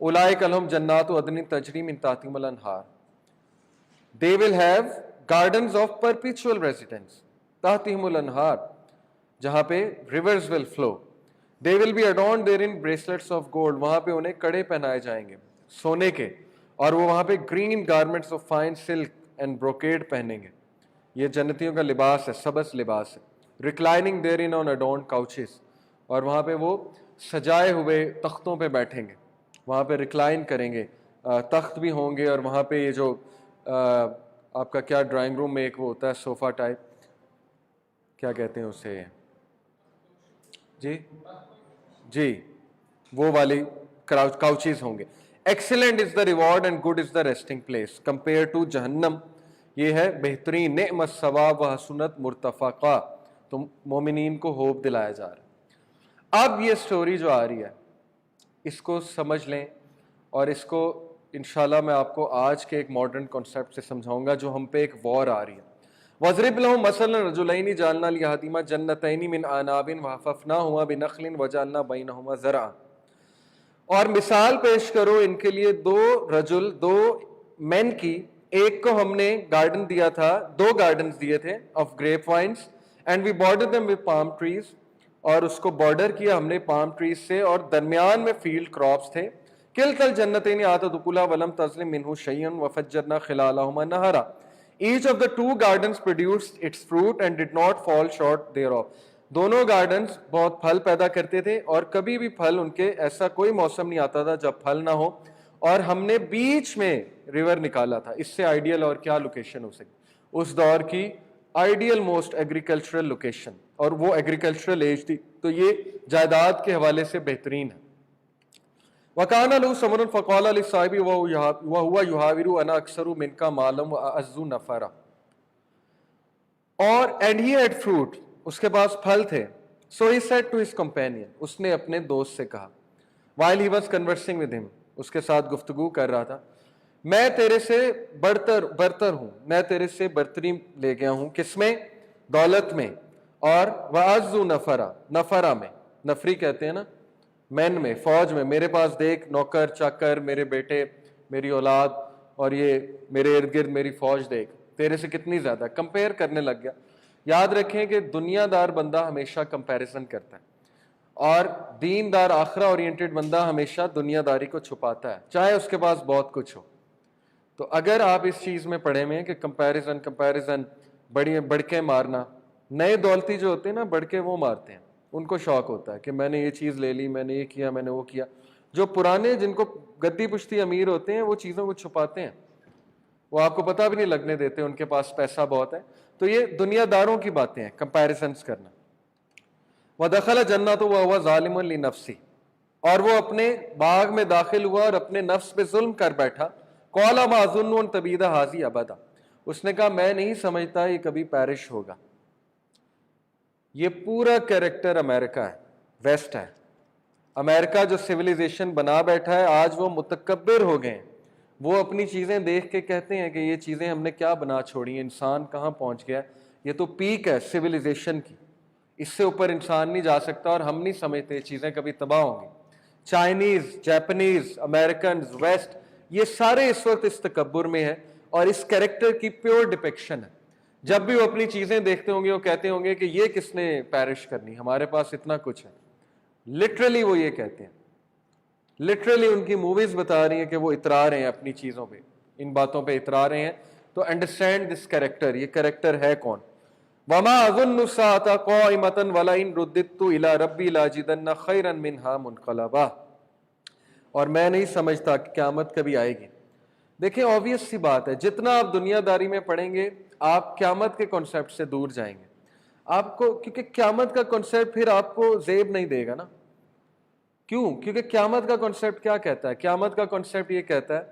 اولئک لہم جنات عدن تجری من تحتہم الانہار، they will have gardens of perpetual residence، تحتہم الانہار، جہاں پہ rivers will flow۔ they will be adorned therein bracelets of gold، وہاں پہ انہیں کڑے پہنائے جائیں گے سونے کے، اور وہ وہاں پہ green garments of fine silk and brocade پہنیں گے۔ یہ جنتیوں کا لباس ہے، سبز لباس ہے۔ reclining therein on adorned couches، اور وہاں پہ وہ سجائے ہوئے تختوں پہ بیٹھیں گے، وہاں پہ ریکلائن کریں گے، تخت بھی ہوں گے، اور وہاں پہ یہ جو آپ کا کیا ڈرائنگ روم میں ایک وہ ہوتا ہے صوفہ ٹائپ، کیا کہتے ہیں اسے؟ جی وہ والی couches ہوں گے۔ Excellent is the reward and good is the resting place compare to جہنم، یہ ہے بہترین۔ نعم الثواب و حسنت مرتفقہ، تو مومنین کو ہوپ دلایا جا رہا ہے۔ اب یہ سٹوری جو آ رہی ہے اس کو سمجھ لیں، اور اس کو انشاءاللہ میں آپ کو آج کے ایک ماڈرن کانسیپٹ سے سمجھاؤں گا جو ہم پہ ایک وار آ رہی ہے۔ وَاضْرِبْ لَهُم مَثَلًا رَجُلَيْنِ جَعَلْنَا لِأَحَدِهِمَا جَنَّتَيْنِ مِنْ أَعْنَابٍ وَحَفَفْنَاهُمَا بِنَخْلٍ وَجَعَلْنَا بَيْنَهُمَا زَرْعًا، اور مثال پیش کرو ان کے لیے دو مین کی، ایک کو ہم نے گارڈن دیا تھا، دو گارڈنز دیے تھے of grape vines, and we border them with palm trees, اور اس کو بارڈر کیا ہم نے پام ٹریز سے، اور درمیان میں فیلڈ کراپس تھے۔ کلتا الجنتین آتت اکلہا ولم تظلم منہ شیئا وفجرنا خلالہما نہرا، each of the two gardens produced its fruit and did not fall short thereof، دونوں گارڈنز بہت پھل پیدا کرتے تھے، اور کبھی بھی پھل ان کے ایسا کوئی موسم نہیں آتا تھا جب پھل نہ ہو، اور ہم نے بیچ میں ریور نکالا تھا۔ اس سے آئیڈیل اور کیا لوکیشن ہو سکتی؟ اس دور کی آئیڈیل موسٹ ایگریکلچرل لوکیشن، اور وہ ایگریکلچرل ایج تھی، تو یہ جائیداد کے حوالے سے بہترین ہے۔ وَكَانَ لَهُ ثَمَرٌ فَقَالَ لِصَاحِبِهِ وَهُوَ يُحَاوِرُهُ أَنَا أَكْثَرُ مِنْكَ مَالًا وَأَعَزُّ نَفَرًا، اور and he had fruit، اس کے پاس پھل تھے. So he said to his companion, اس نے اپنے دوست سے کہا, while he was conversing with him, اس کے ساتھ گفتگو کر رہا تھا, میں تیرے سے برتر ہوں, میں تیرے سے برتری لے گیا ہوں. کس میں؟ دولت میں, اور وَأَعَزُّ نفرا میں, نفری کہتے ہیں نا, مین میں, فوج میں. میرے پاس دیکھ نوکر چاکر, میرے بیٹے, میری اولاد, اور یہ میرے ارد گرد میری فوج دیکھ, تیرے سے کتنی زیادہ. کمپیئر کرنے لگ گیا. یاد رکھیں کہ دنیا دار بندہ ہمیشہ کمپیریزن کرتا ہے, اور دین دار آخرہ اورینٹڈ بندہ ہمیشہ دنیا داری کو چھپاتا ہے, چاہے اس کے پاس بہت کچھ ہو. تو اگر آپ اس چیز میں پڑھے ہوئے ہیں کہ کمپیریزن بڑھ کے مارنا, نئے دولتی جو ہوتے ہیں نا بڑھ کے وہ مارتے ہیں, ان کو شوق ہوتا ہے کہ میں نے یہ چیز لے لی, میں نے یہ کیا, میں نے وہ کیا. جو پرانے جن کو گدی پشتی امیر ہوتے ہیں وہ چیزوں کو چھپاتے ہیں, وہ آپ کو پتہ بھی نہیں لگنے دیتے, ان کے پاس پیسہ بہت ہے. تو یہ دنیا داروں کی باتیں ہیں, کمپیریزنس کرنا. وَدَخَلَ جَنَّتَهُ وَهُوَ ظَالِمٌ لِنَفْسِهِ, اور وہ اپنے باغ میں داخل ہوا اور اپنے نفس پہ ظلم کر بیٹھا. قَالَ مَا أَظُنُّ أَن تَبِيدَ هَٰذِهِ أَبَدًا, اس نے کہا میں نہیں سمجھتا یہ کبھی پیرش ہوگا. یہ پورا کریکٹر امریکہ ہے, ویسٹ ہے. امریکہ جو سویلائزیشن بنا بیٹھا ہے, آج وہ متکبر ہو گئے ہیں. وہ اپنی چیزیں دیکھ کے کہتے ہیں کہ یہ چیزیں ہم نے کیا بنا چھوڑی ہیں, انسان کہاں پہنچ گیا. یہ تو پیک ہے سویلائزیشن کی, اس سے اوپر انسان نہیں جا سکتا, اور ہم نہیں سمجھتے چیزیں کبھی تباہ ہوں گی. چائنیز, جاپنیز, امریکنز, ویسٹ, یہ سارے اس وقت اس تکبر میں ہیں, اور اس کریکٹر کی پیور ڈپکشن ہے. جب بھی وہ اپنی چیزیں دیکھتے ہوں گے وہ کہتے ہوں گے کہ یہ کس نے پیرش کرنی, ہمارے پاس اتنا کچھ ہے. لٹرلی وہ یہ کہتے ہیں, لٹرلی ان کی موویز بتا رہی ہیں کہ وہ اترا رہے ہیں اپنی چیزوں پہ, ان باتوں پہ اترا رہے ہیں. تو انڈرسٹینڈ دس کریکٹر, یہ کریکٹر ہے کون؟ وَمَا أَظُنُّ السَّاعَةَ قَائِمَةً وَلَئِن رُدِّدتُّ إِلَىٰ رَبِّي لَأَجِدَنَّ خَيْرًا مِّنْهَا مُنْقَلَبًا, اور میں نہیں سمجھتا کہ قیامت کبھی آئے گی. دیکھیں آبویس سی بات ہے, جتنا آپ دنیا داری میں پڑھیں گے آپ قیامت کے کانسیپٹ سے دور جائیں گے. آپ کو, کیونکہ قیامت کا کانسیپٹ پھر آپ کو زیب نہیں دے گا نا. کیوں؟ کیونکہ قیامت کا کانسیپٹ کیا کہتا ہے؟ قیامت کا کانسیپٹ یہ کہتا ہے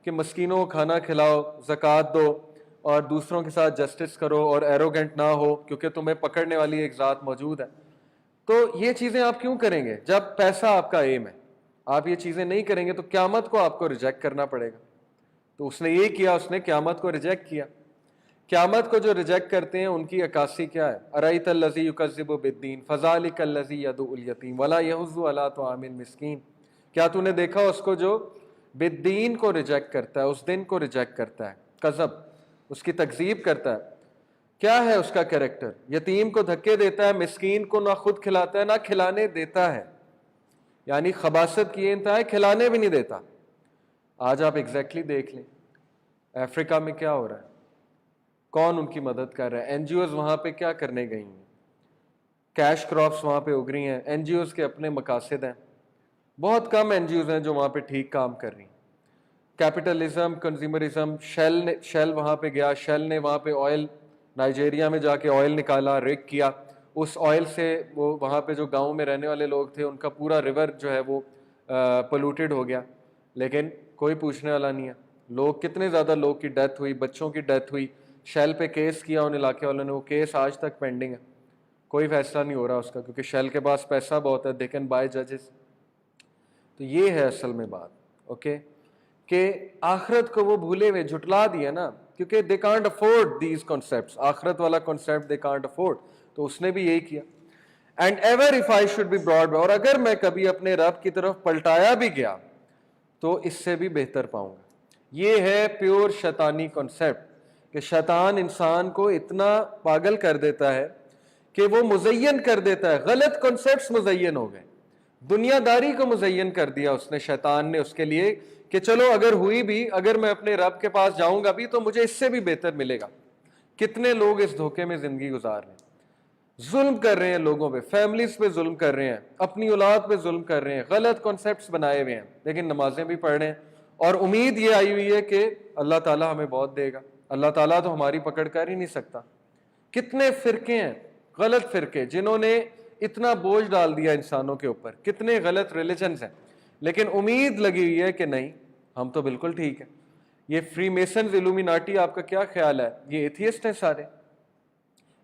کہ مسکینوں کو کھانا کھلاؤ, زکوٰۃ دو, اور دوسروں کے ساتھ جسٹس کرو, اور ایروگنٹ نہ ہو کیونکہ تمہیں پکڑنے والی ایک ذات موجود ہے. تو یہ چیزیں آپ کیوں کریں گے جب پیسہ آپ کا ایم ہے؟ آپ یہ چیزیں نہیں کریں گے تو قیامت کو آپ کو ریجیکٹ کرنا پڑے گا. تو اس نے یہ کیا, اس نے قیامت کو ریجیکٹ کیا. قیامت کو جو ریجیکٹ کرتے ہیں ان کی عکاسی کیا ہے؟ ارأیت الذی یکذب بالدین فذلک الذی یدعو الیتیم ولا یحض علی طعام المسکین, کیا تو نے دیکھا اس کو جو بالدین کو ریجیکٹ کرتا ہے, اس دن کو ریجیکٹ کرتا ہے, کذب, اس کی تکذیب کرتا ہے. کیا ہے اس کا کریکٹر؟ یتیم کو دھکے دیتا ہے, مسکین کو نہ خود کھلاتا ہے نہ کھلانے دیتا ہے. یعنی خباثت کی انتہا ہے, کھلانے بھی نہیں دیتا. آج آپ ایگزیکٹلی دیکھ لیں افریقہ میں کیا ہو رہا ہے, کون ان کی مدد کر رہا ہے؟ این جی اوز وہاں پہ کیا کرنے گئی ہیں؟ کیش کراپس وہاں پہ اگ رہی ہیں. این جی اوز کے اپنے مقاصد ہیں, بہت کم این جی اوز ہیں جو وہاں پہ ٹھیک کام کر رہی ہیں. کیپٹلزم, کنزیومرزم, شیل وہاں پہ گیا, شیل نے وہاں پہ آئل, نائجیریا میں جا کے آئل نکالا, ریک کیا. اس آئل سے وہ وہاں پہ جو گاؤں میں رہنے والے لوگ تھے ان کا پورا ریور جو ہے وہ پولوٹیڈ ہو گیا, لیکن کوئی پوچھنے والا نہیں ہے. لوگ, کتنے زیادہ لوگ کی ڈیتھ ہوئی, بچوں کی ڈیتھ ہوئی. شیل پہ کیس کیا ان علاقے والوں نے, وہ کیس آج تک پینڈنگ ہے, کوئی فیصلہ نہیں ہو رہا اس کا, کیونکہ شیل کے پاس پیسہ بہت ہے, دے کین بائی ججز. تو یہ ہے اصل میں بات, اوکے, کہ آخرت کو وہ بھولے ہوئے, جھٹلا دیا نا, کیونکہ they can't afford these concepts, آخرت والا کانسیپٹ دے کانٹ افورڈ. تو اس نے بھی یہی کیا. And ever if I should be broad, اور اگر میں کبھی اپنے رب کی طرف پلٹایا بھی گیا تو اس سے بھی بہتر پاؤں گا. یہ ہے پیور شیطانی کانسیپٹ, کہ شیطان انسان کو اتنا پاگل کر دیتا ہے کہ وہ مزین کر دیتا ہے, غلط کانسیپٹس مزین ہو گئے, دنیا داری کو مزین کر دیا اس نے, شیطان نے, اس کے لیے کہ چلو اگر ہوئی بھی, اگر میں اپنے رب کے پاس جاؤں گا بھی تو مجھے اس سے بھی بہتر ملے گا. کتنے لوگ اس دھوکے میں زندگی گزار رہے ہیں, ظلم کر رہے ہیں لوگوں پہ, فیملیز پہ ظلم کر رہے ہیں, اپنی اولاد پہ ظلم کر رہے ہیں, غلط کانسیپٹس بنائے ہوئے ہیں, لیکن نمازیں بھی پڑھ رہے ہیں, اور امید یہ آئی ہوئی ہے کہ اللہ تعالیٰ ہمیں بہت دے گا. اللہ تعالیٰ تو ہماری پکڑ کر ہی نہیں سکتا. کتنے فرقے ہیں, غلط فرقے, جنہوں نے اتنا بوجھ ڈال دیا انسانوں کے اوپر, کتنے غلط ریلیجنز ہیں, لیکن امید لگی ہوئی ہے کہ نہیں ہم تو بالکل ٹھیک ہیں. یہ فری میسنز, الومیناٹی, آپ کا کیا خیال ہے؟ یہ ایتھیسٹ ہیں سارے,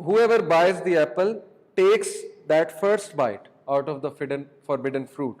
whoever buys the apple takes that first bite out of the forbidden fruit।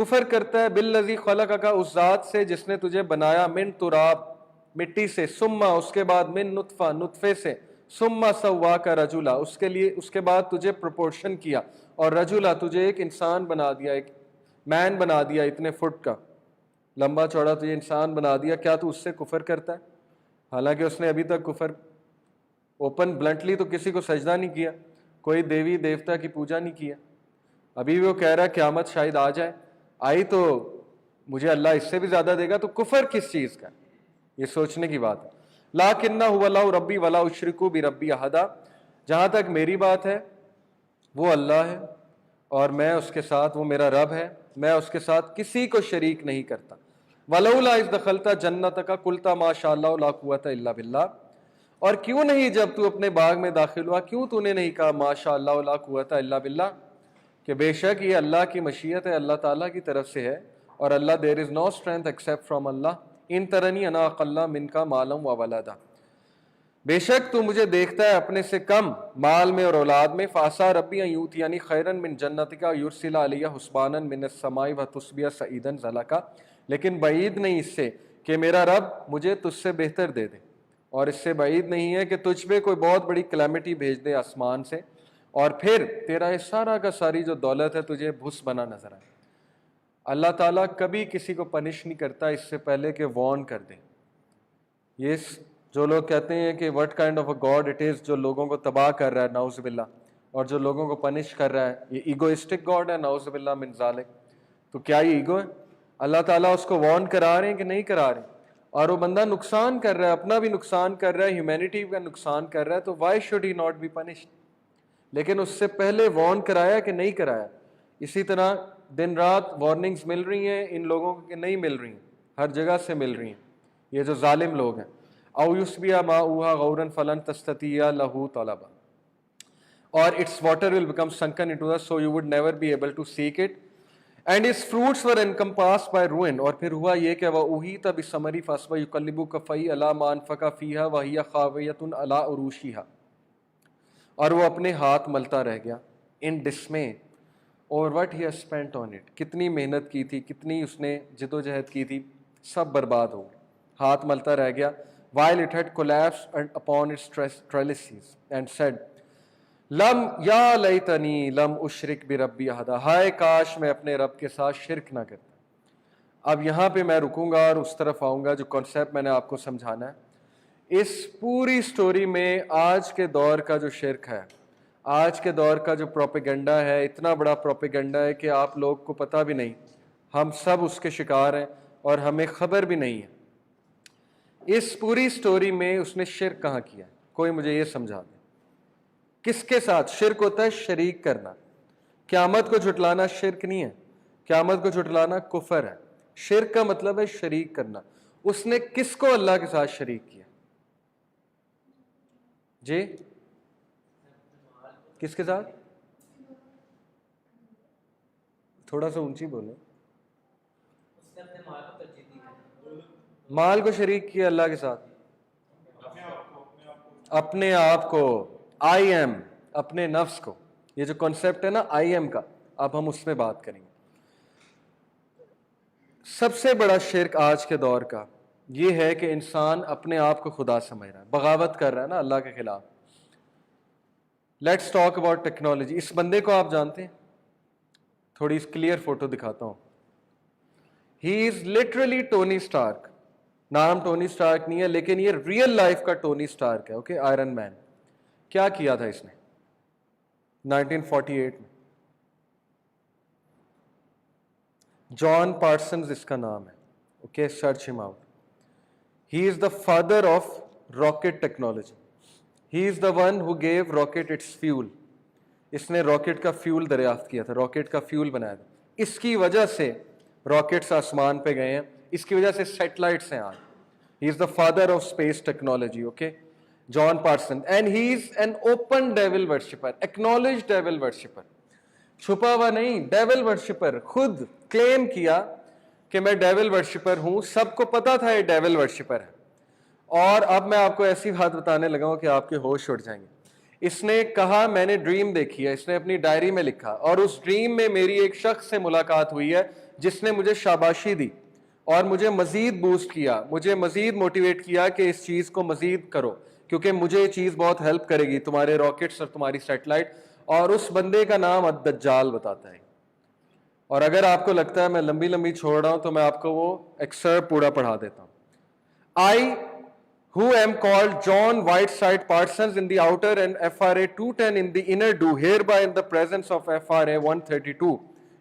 کفر کرتا ہے بالذی خلقک، اس ذات سے جس نے تجھے بنایا، من تراب مٹی سے، ثم اس کے بعد من نطفہ نطفے سے، ثم سواک رجلا اس کے بعد تجھے پروپورشن کیا، اور رجلا تجھے ایک انسان بنا دیا، ایک مین بنا دیا اتنے فٹ کا لمبا چوڑا تجھے انسان بنا دیا، کیا تو اس سے کفر کرتا ہے؟ حالانکہ اس نے ابھی تک کفر اوپن بلنٹلی تو کسی کو سجدہ نہیں کیا، کوئی دیوی دیوتا کی پوجا نہیں کیا، ابھی بھی وہ کہہ رہا ہے قیامت شاید آ جائے، آئی تو مجھے اللہ اس سے بھی زیادہ دے گا، تو کفر کس چیز کا؟ یہ سوچنے کی بات ہے۔ لاکنہ هو اللہ ربی ولا اشرک بربی احدا، جہاں تک میری بات ہے وہ اللہ ہے اور میں اس کے ساتھ، وہ میرا رب ہے، میں اس کے ساتھ کسی کو شریک نہیں کرتا۔ ولولا اذ دخلت جنتک قلت ما شاء اللہ لا قوۃ الا باللہ، اور کیوں نہیں جب تو اپنے باغ میں داخل ہوا کیوں تو نے نہیں کہا ما شاء اللہ لا قوۃ الا باللہ، کہ بے شک یہ اللہ کی مشیت ہے، اللہ تعالیٰ کی طرف سے ہے، اور اللہ دیر is know strength accept from اللہ، ان ترنی انا اقل منک مالا و ولدا، بے شک تو مجھے دیکھتا ہے اپنے سے کم مال میں اور اولاد میں، فاسا ربی ان یؤتینی خیرا من جنتک یرسل علی حسبانا من السماء وتصبح سعیدا زلقا، لیکن بعید نہیں اس سے کہ میرا رب مجھے تجھ سے بہتر دے دے، اور اس سے بعید نہیں ہے کہ تجھ پہ کوئی بہت بڑی کلیمٹی بھیج دے آسمان سے، اور پھر تیرا یہ سارا کا ساری جو دولت ہے تجھے بھس بنا نظر آئے۔ اللہ تعالیٰ کبھی کسی کو پنش نہیں کرتا اس سے پہلے کہ وارن کر دے۔ یہ جو لوگ کہتے ہیں کہ what kind of a God it is، جو لوگوں کو تباہ کر رہا ہے نعوذ باللہ، اور جو لوگوں کو پنش کر رہا ہے، یہ ایگوئسٹک گاڈ ہے نعوذ باللہ من ذالک، تو کیا یہ ایگو ہے؟ اللہ تعالیٰ اس کو وارن کرا رہے ہیں کہ نہیں کرا رہے؟ اور وہ بندہ نقصان کر رہا ہے، اپنا بھی نقصان کر رہا ہے، ہیومینٹی کا نقصان کر رہا ہے، تو why should he not be punished؟ لیکن اس سے پہلے وارن کرایا کہ نہیں کرایا؟ اسی طرح دن رات وارننگز مل رہی ہیں ان لوگوں کو کہ نہیں مل رہی ہیں، ہر جگہ سے مل رہی ہیں، یہ جو ظالم لوگ ہیں۔ او یصبح ماؤها غورا فلن تستطیع له طلبا، اور its water will become sunken into us so you would never be able to seek it and its fruits were encompassed by ruin، اور پھر ہوا یہ کہ وَأُحِيطَ بِالثَّمَرِ فَأَصْبَحَ يُقَلِّبُ كَفَّيْهِ عَلَى مَا أَنفَقَ فِيهَا وَهِيَ خَاوِيَةٌ عَلَى عُرُوشِهَا، اور وہ اپنے ہاتھ ملتا رہ گیا in dismay over what he has spent on it، کتنی محنت کی تھی، کتنی اس نے جدوجہد کی تھی، سب برباد ہو گئی، ہاتھ ملتا رہ گیا۔ while it had collapsed upon its trellises and said لم یا لیتنی لم اشرک بربی احدا، ہائے کاش میں اپنے رب کے ساتھ شرک نہ کرتا۔ اب یہاں پہ میں رکوں گا اور اس طرف آؤں گا جو کانسیپٹ میں نے آپ کو سمجھانا ہے۔ اس پوری سٹوری میں آج کے دور کا جو شرک ہے، آج کے دور کا جو پروپیگنڈا ہے، اتنا بڑا پروپیگنڈا ہے کہ آپ لوگ کو پتہ بھی نہیں، ہم سب اس کے شکار ہیں اور ہمیں خبر بھی نہیں ہے۔ اس پوری سٹوری میں اس نے شرک کہاں کیا ہے؟ کوئی مجھے یہ سمجھا دے، کس کے ساتھ شرک ہوتا ہے؟ شریک کرنا۔ قیامت کو جھٹلانا شرک نہیں ہے، قیامت کو جھٹلانا کفر ہے۔ شرک کا مطلب ہے شریک کرنا۔ اس نے کس کو اللہ کے ساتھ شریک کیا؟ جی کس کے ساتھ؟ تھوڑا سا اونچی بولے۔ مال کو شریک کیا اللہ کے ساتھ، اپنے آپ کو، آئی ایم، اپنے نفس کو۔ یہ جو کانسیپٹ ہے نا آئی ایم کا، اب ہم اس پہ بات کریں گے۔ سب سے بڑا شرک آج کے دور کا یہ ہے کہ انسان اپنے آپ کو خدا سمجھ رہا ہے، بغاوت کر رہا ہے نا اللہ کے خلاف۔ Let's talk about technology. اس بندے کو آپ جانتے ہیں؟ تھوڑی کلیئر فوٹو دکھاتا ہوں۔ ہی از لٹرلی ٹونی اسٹارک۔ نام ٹونی اسٹارک نہیں ہے لیکن یہ ریئل لائف کا ٹونی اسٹارک ہے، اوکے، آئرن مین۔ کیا کیا تھا اس نے 1948 میں؟ جان پارسنز اس کا نام ہے، okay, search him out. He is the father of rocket technology, he is the one who gave rocket its fuel. اس نے راکٹ کا فیول دریافت کیا تھا، راکٹ کا فیول بنایا تھا۔ اس کی وجہ سے راکٹس آسمان پہ گئے ہیں، اس کی وجہ سے سیٹلائٹس ہیں آج۔ He is the father of space technology, okay, John Parsons, and he is an open devil worshipper, acknowledge devil worshipper, چھپا ہوا نہیں، ڈیول ورشپر، خود کلیم کیا کہ میں ڈیول ورشپر ہوں، سب کو پتا تھا یہ ڈیول ورشپر ہے۔ اور اب میں آپ کو ایسی بات بتانے لگا ہوں کہ آپ کے ہوش اڑ جائیں گے۔ اس نے کہا میں نے ڈریم دیکھی ہے، اس نے اپنی ڈائری میں لکھا، اور اس ڈریم میں میری ایک شخص سے ملاقات ہوئی ہے جس نے مجھے شاباشی دی اور مجھے مزید بوسٹ کیا, مجھے مزید موٹیویٹ کیا کہ اس چیز کو مزید کرو, کیونکہ مجھے یہ چیز بہت ہیلپ کرے گی تمہارے راکٹس اور تمہاری سیٹلائٹ. اور اس بندے کا نام الدجال بتاتا ہے. اور اگر آپ کو لگتا ہے میں لمبی لمبی چھوڑ رہا ہوں تو میں آپ کو وہ ایکسرپٹ پورا پڑھا دیتا ہوں. I, who am called John Whiteside Parsons in the outer and FRA 210 in the inner, do hereby in the presence of FRA 132,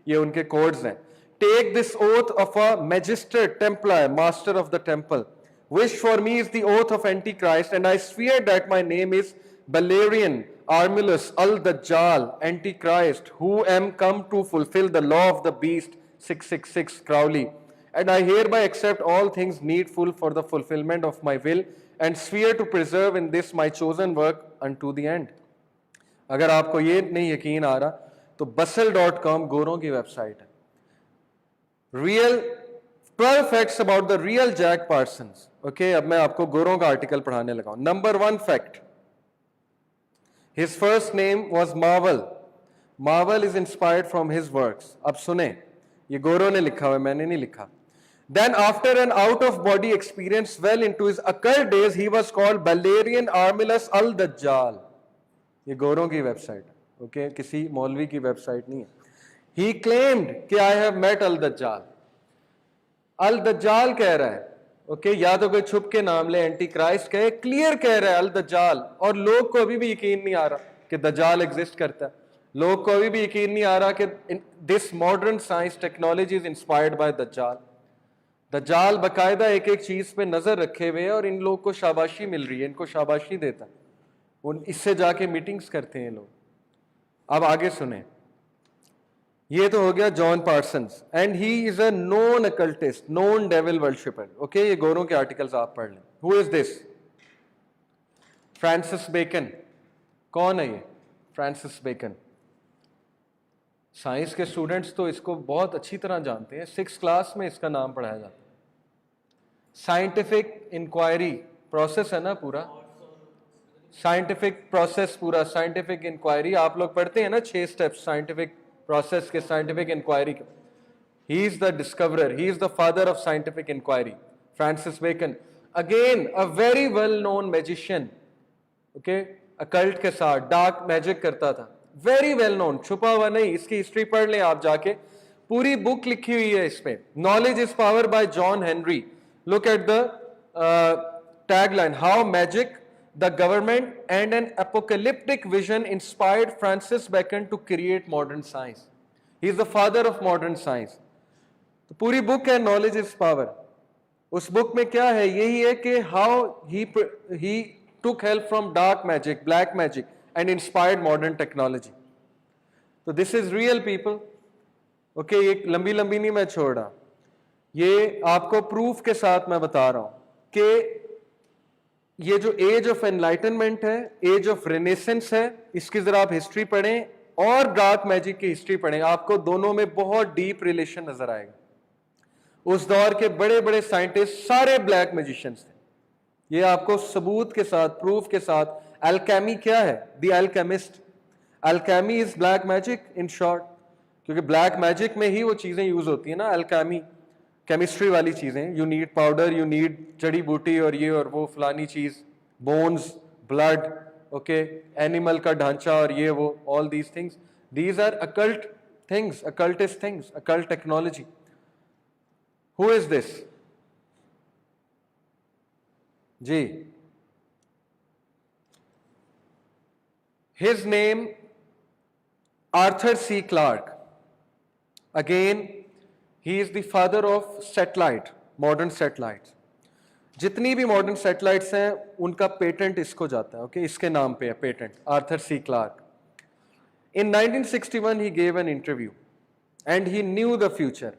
یہ ان کے codes ہیں, take this oath of a magistrate Templar, master of the temple, which for me is the oath of Antichrist, and I swear that my name is Valerian Armilus al-Dajjal, Antichrist, who am come to fulfill the law of the beast, 666 Crowley. And I hereby accept all things needful for the fulfillment of my will, and swear to preserve in this my chosen work unto the end. اگر آپ کو یہ نہیں یقین آ رہا تو bustle.com گوروں کی web site ہے. Real 12 facts about the real Jack Parsons. Okay, اب میں آپ کو گوروں کا آرٹیکل پڑھانے لگا ہوں. Number 1 fact, his first name was Marvel. Marvel is inspired from his works. اب سنیں, یہ گوروں نے لکھا ہوا ہے, میں نے نہیں لکھا. Then after an out-of-body experience well into his occult days, he was called Valerian Armilus al-Dajjal. یہ گوروں کی ویب سائٹ ہے, اوکے, کسی مولوی کی ویب سائٹ نہیں ہے. He claimed کہ I have met al-Dajjal. al-Dajjal کہہ رہا ہے, اوکے, یا تو کوئی چھپ کے نام لے, اینٹی کرائسٹ کہے, کلیئر کہہ رہا ہے al-Dajjal. اور لوگ کو ابھی بھی یقین نہیں آ رہا کہ دجال ایگزسٹ کرتا ہے. لوگ کو ابھی بھی یقین نہیں آ رہا کہ this modern science technology is inspired by Dajjal. دجال باقاعدہ ایک ایک چیز پہ نظر رکھے ہوئے اور ان لوگ کو شاباشی مل رہی ہے, ان کو شاباشی دیتا ہے, اس سے جا کے میٹنگز کرتے ہیں لوگ. اب آگے سنیں, یہ تو ہو گیا John Parsons, and he is a known occultist, known devil worshipper. Okay, یہ گوروں کے آرٹیکلز آپ پڑھ لیں. Who is this? Francis Bacon. کون ہے یہ فرانسس بیکن؟ سائنس کے اسٹوڈنٹس تو اس کو بہت اچھی طرح جانتے ہیں, 6 کلاس میں اس کا نام پڑھایا جاتا ہے. سائنٹیفک انکوائری پروسیس ہے نا پورا, سائنٹیفک پروسیس پورا, سائنٹیفک انکوائری آپ لوگ پڑھتے ہیں نا 6 اسٹیپس سائنٹیفک پروسیس کے, سائنٹیفک انکوائری کے. He is the discoverer, he is the father of scientific inquiry, Francis Bacon. Again a very well known magician, okay, occult کے ساتھ ڈارک میجک کرتا تھا, ویری ویل نون, چھپا ہوا نہیں. اس کی ہسٹری پڑھ لیں آپ جا کے, پوری بک لکھی ہوئی ہے اس پہ. Knowledge is power by John Henry. Look at the tagline, how magic, the government and an apocalyptic vision inspired Francis Bacon to create modern science. He is the father of modern science. تو پوری بک ہے knowledge is power. اس بک میں کیا ہے, یہی ہے کہ how he took help from dark magic, black magic and inspired modern technology. تو this is real people. Okay, یہ لمبی لمبی نہیں میں چھوڑ رہا, یہ آپ کو پروف کے ساتھ میں بتا رہا ہوں کہ یہ جو ایج آف انلائٹنمنٹ ہے, ایج آف رینیسنس ہے, اس کی ذرا آپ ہسٹری پڑھیں اور ڈارک میجک کی ہسٹری پڑھیں, آپ کو دونوں میں بہت ڈیپ ریلیشن نظر آئے گا. اس دور کے بڑے بڑے سائنٹسٹ سارے بلیک میجیشنز تھے. یہ آپ کو ثبوت کے ساتھ, پروف کے ساتھ. الکیمی کیا ہے, the alchemist. Alchemy is black magic in short, کیونکہ بلیک میجک میں ہی وہ چیزیں یوز ہوتی ہیں نا, الکیمی کیمسٹری والی چیزیں. You need powder, you need جڑی بوٹی اور یہ اور وہ فلانی چیز, بونز, بلڈ, اوکے, اینیمل کا ڈھانچہ اور یہ وہ, all these things, these are occult things, occultist things, occult technology. Who is this? جی, his name Arthur C Clarke. Again he is the father of satellite, modern satellites. جتنی بھی modern satellites ہیں ان کا پیٹنٹ اس کو جاتا ہے, okay, اس کے نام پہ ہے patent, Arthur C Clarke. In 1961 he gave an interview and he knew the future,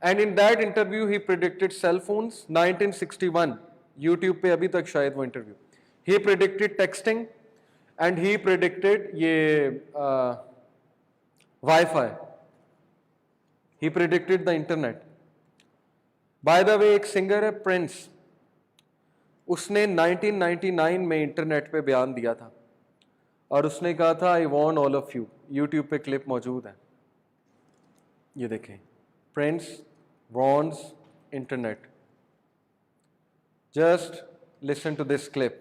and in that interview he predicted cell phones. 1961 YouTube پہ ابھی تک شاید وہ interview, he predicted texting and he predicted یہ Wi-Fi. He predicted the internet. By the way, ایک singer ہے prince, اس نے 1999 میں انٹرنیٹ پہ بیان دیا تھا اور اس نے کہا تھا I want all of you. YouTube پہ کلپ موجود ہے, یہ دیکھیں. Prince warns internet. Just listen to this clip.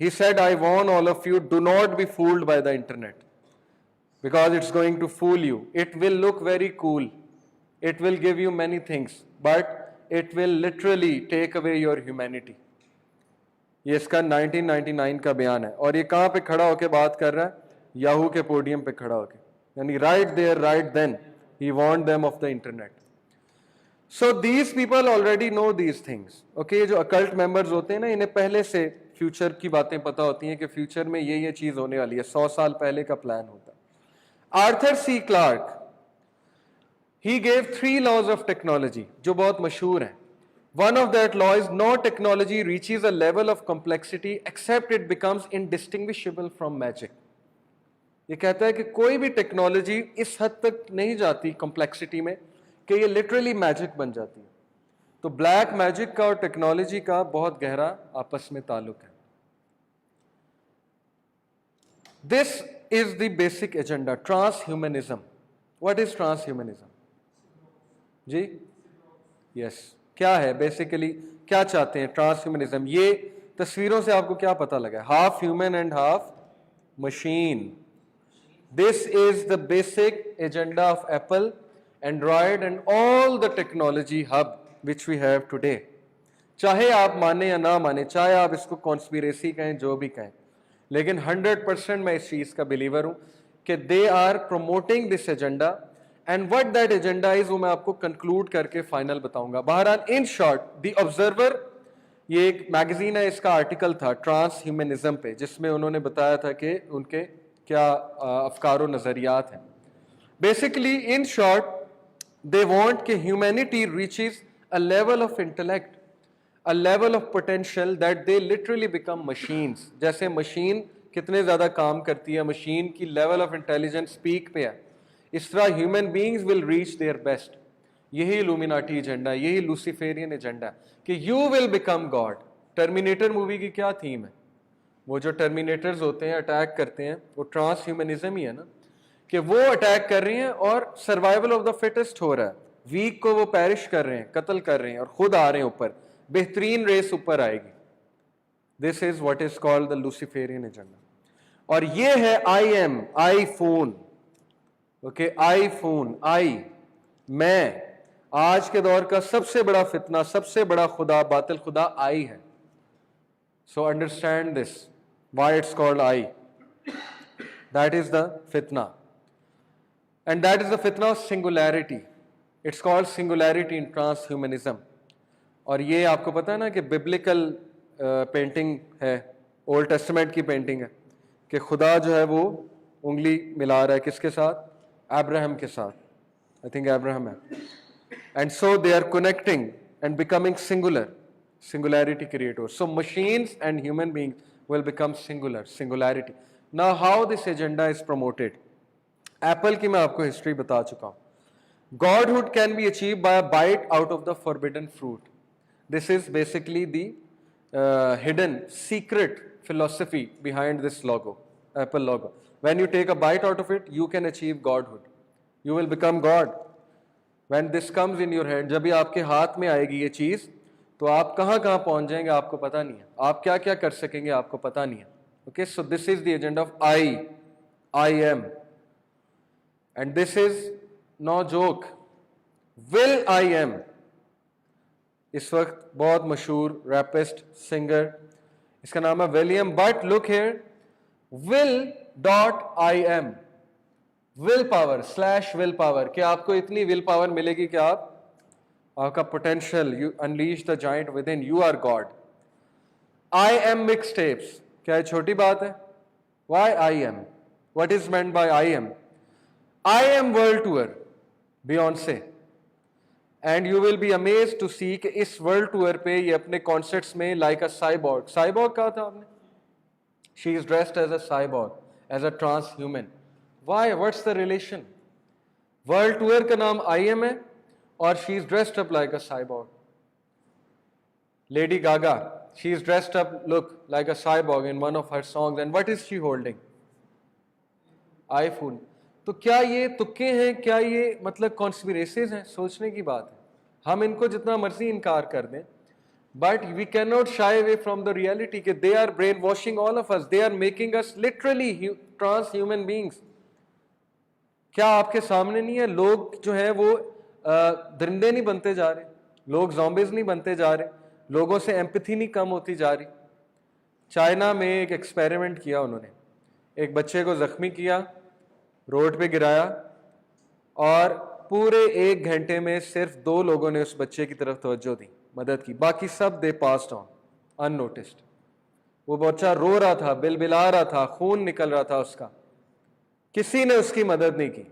He said, I warn all of you, do not be fooled by the internet. Because it's going to fool you. It will look very cool. It will give you many things. But it will literally take away your humanity. یہ اس کا 1999 کا بیان ہے اور یہ کہاں پہ کھڑا ہو کے بات کر رہا ہے؟ یاہو کے پوڈیم پہ کھڑا ہو کے. یعنی right there, right then, he warned them of the internet. So these people already know these things. Okay, جو occult members ہوتے ہیں نا, انہیں پہلے سے فیوچر کی باتیں پتہ ہوتی ہیں کہ فیوچر میں یہ چیز ہونے والی ہے. 100 سال پہلے کا پلان ہوتا ہے. Arthur C Clarke, he gave 3 laws of technology جو بہت مشہور ہیں. One of that law is no technology reaches a level of complexity except it becomes indistinguishable from magic. یہ کہتا ہے کہ کوئی بھی ٹیکنالوجی اس حد تک نہیں جاتی کمپلیکسٹی میں کہ یہ لٹرلی میجک بن جاتی ہے. تو بلیک میجک کا اور ٹیکنالوجی کا بہت گہرا آپس میں تعلق ہے. This is the basic agenda, transhumanism. What is transhumanism? جی یس کیا ہے بیسیکلی, کیا چاہتے ہیں ٹرانسہیومنزم؟ یہ تصویروں سے آپ کو کیا پتہ لگا؟ Half human and half machine. This is the basic agenda of Apple, Android and all the technology hub which we have today. چاہے آپ مانیں یا نہ مانیں, چاہے آپ اس کو کانسپیریسی کہیں, جو بھی کہیں, لیکن 100% میں اس چیز کا بلیور ہوں کہ they are promoting this agenda. And what that agenda is وہ میں آپ کو کنکلوڈ کر کے فائنل بتاؤں گا. بہرحال ان شارٹ, دی آبزرور یہ ایک میگزین ہے, اس کا آرٹیکل تھا ٹرانس ہیومنزم پہ, جس میں انہوں نے بتایا تھا کہ ان کے کیا افکار و نظریات ہیں. Basically in short they want کہ humanity reaches a level of intellect, a level of potential that they literally become machines. جیسے مشین کتنے زیادہ کام کرتی ہے, مشین کی لیول آف انٹیلیجنس پیک پہ ہے, اس طرح human beings will reach their best. یہی الومیناٹی ایجنڈا, یہی لوسیفیرین ایجنڈا کہ you will become God. Terminator movie کی کیا تھیم ہے؟ وہ جو ٹرمینیٹرز ہوتے ہیں, اٹیک کرتے ہیں, وہ ٹرانس ہیومنزم ہی ہے نا, کہ وہ اٹیک کر رہی ہیں اور سروائیول آف دا فٹسٹ ہو رہا ہے. ویک کو وہ پیرش کر رہے ہیں, قتل کر رہے ہیں, اور خود آ رہے ہیں اوپر. بہترین ریس اوپر آئے گی. This is what is called the Luciferian agenda. اور یہ ہے I am, iPhone. Okay, iPhone, I میں. آج کے دور کا سب سے بڑا فتنہ, سب سے بڑا خدا, باطل خدا آئی ہے. So understand this, why it's called I. That is the فتنہ, اینڈ دیٹ از دا فتنہ of singularity. It's called singularity in transhumanism. اور یہ آپ کو پتا ہے نا کہ ببلیکل پینٹنگ ہے, اولڈ ٹیسٹمنٹ کی پینٹنگ ہے, کہ خدا جو ہے وہ انگلی ملا رہا ہے کس کے ساتھ؟ ابراہم کے ساتھ. آئی تھنک ابراہم ہے. And so they are connecting and becoming singular. singularity creator. So machines and human beings will become singularity. Now how this agenda is promoted? Apple کی میں آپ کو ہسٹری بتا چکا ہوں. Godhood can be achieved by a bite out of the forbidden fruit. This is basically the hidden secret philosophy behind this logo, Apple logo. When you take a bite out of it, you can achieve Godhood. You will become God. When this comes in your hand, جب یہ آپ کے ہاتھ میں آئے گی یہ چیز, تو آپ کہاں کہاں پہنچ جائیں گے آپ کو پتہ نہیں ہے, آپ کیا کیا کر سکیں گے آپ کو پتہ نہیں ہے. Okay, so this is the agenda of I am. And this is no joke. Will I am. اس وقت بہت مشہور ریپسٹ سنگر, اس کا نام ہے William. But look here, will.im, willpower / willpower, کہ آپ کو اتنی ول پاور ملے گی کہ آپ کا potential, you unleash the giant within, you are god. I am mix tapes, کیا یہ چھوٹی بات ہے؟ Why I am, what is meant by I am? I am world tour, Beyonce. And you will be amazed to see کہ اس world tour پہ یہ اپنے کانسرٹس میں لائک اے سائبورگ. سائبورگ کہا تھا آپ نے؟ She is dressed as a cyborg, as a trans human. Why, what's the relation? World tour کا نام آئی ایم ہے اور she is dressed up like a cyborg. Lady Gaga, she is dressed up, look, like a cyborg in one of her songs. And what is she holding? iPhone. تو کیا یہ تکے ہیں, کیا یہ مطلب کانسپیریسیز ہیں؟ سوچنے کی بات ہے. ہم ان کو جتنا مرضی انکار کر دیں, but we can not shy away from the reality کہ they are brain washing all of us, they are making us literally trans human beings. کیا آپ کے سامنے نہیں ہے لوگ جو ہیں وہ درندے نہیں بنتے جا رہے, لوگ زومبیز نہیں بنتے جا رہے, لوگوں سے ایمپتھی نہیں کم ہوتی جا رہی. چائنا میں ایک ایکسپیریمنٹ کیا انہوں نے, ایک بچے کو زخمی کیا, روڈ پہ گرایا, اور پورے 1 گھنٹے میں صرف 2 لوگوں نے اس بچے کی طرف توجہ دی, مدد کی, باقی سب دے پاسڈ آن ان نوٹسڈ. وہ بچہ رو رہا تھا, بلبلا رہا تھا, خون نکل رہا تھا اس کا, کسی نے اس کی مدد نہیں کی.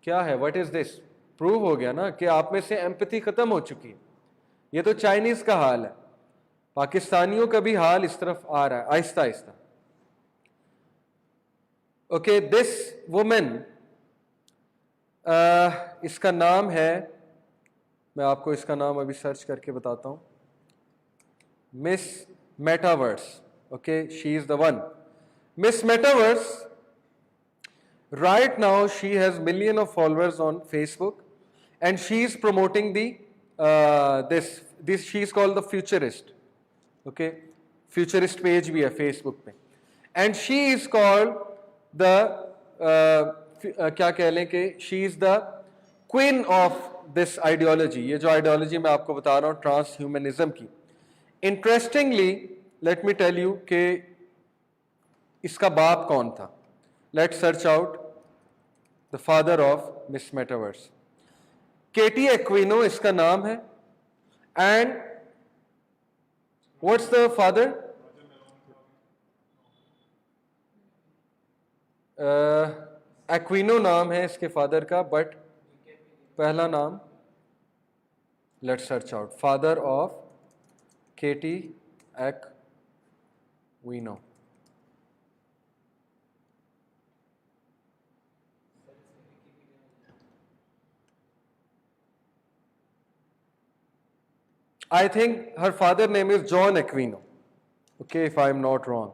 کیا ہے, واٹ از دس؟ پروو ہو گیا نا کہ آپ میں سے ایمپتھی ختم ہو چکی ہے. یہ تو چائنیز کا حال ہے, پاکستانیوں کا بھی حال اس طرف آ رہا ہے آہستہ آہستہ. اوکے, دس وومن, اس کا نام ہے, میں آپ کو اس کا نام ابھی سرچ کر کے بتاتا ہوں, Miss Metaverse. Okay, she is the one. Miss Metaverse, right now she has million of followers on Facebook and she is promoting the this she is called the futurist. Okay, futurist page bhi hai Facebook pe, and she is called the kya keh لیں کہ she is the queen of this ideology. یہ جو ideology میں آپ کو بتا رہا ہوں ٹرانس ہیومنزم کی. Interestingly, let me tell you کہ اس کا باپ کون تھا. Let's search out the father of Miss Metaverse. Katie Aquino اس کا نام ہے, and what's the father? Aquino نام ہے اس کے فادر کا, بٹ پہلا نام let's search out father of Katie Aquino. I think her father name is John Aquino. Okay, if I'm not wrong.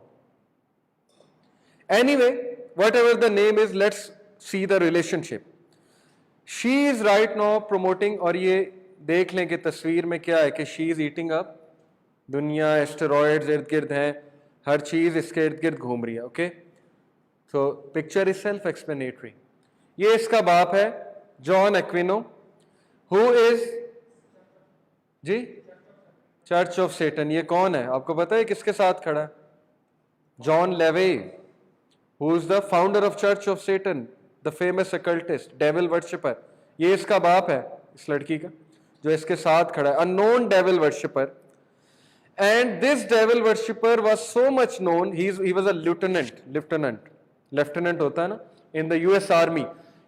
Anyway, whatever the name is, let's see the relationship. She is right now promoting, اور یہ دیکھ لیں کہ تصویر میں کیا ہے کہ she is eating up. دنیا اسٹیرائڈز ارد گرد ہیں, ہر چیز اس کے ارد گرد گھوم رہی ہے. Okay, so picture is self explanatory. یہ اس کا باپ ہے جان ایکوینو, who is جی چرچ آف سیٹن. یہ کون ہے آپ کو پتا ہے کس کے ساتھ کھڑا ہے؟ جان levy, who is the founder of Church of Satan, the famous occultist, devil worshipper. یہ اس کا باپ ہے اس لڑکی کا جو اس کے ساتھ کھڑا ہے, unknown devil worshipper. And this devil worshipper was so much known, he was a lieutenant ہوتا ہے نا in the US Army,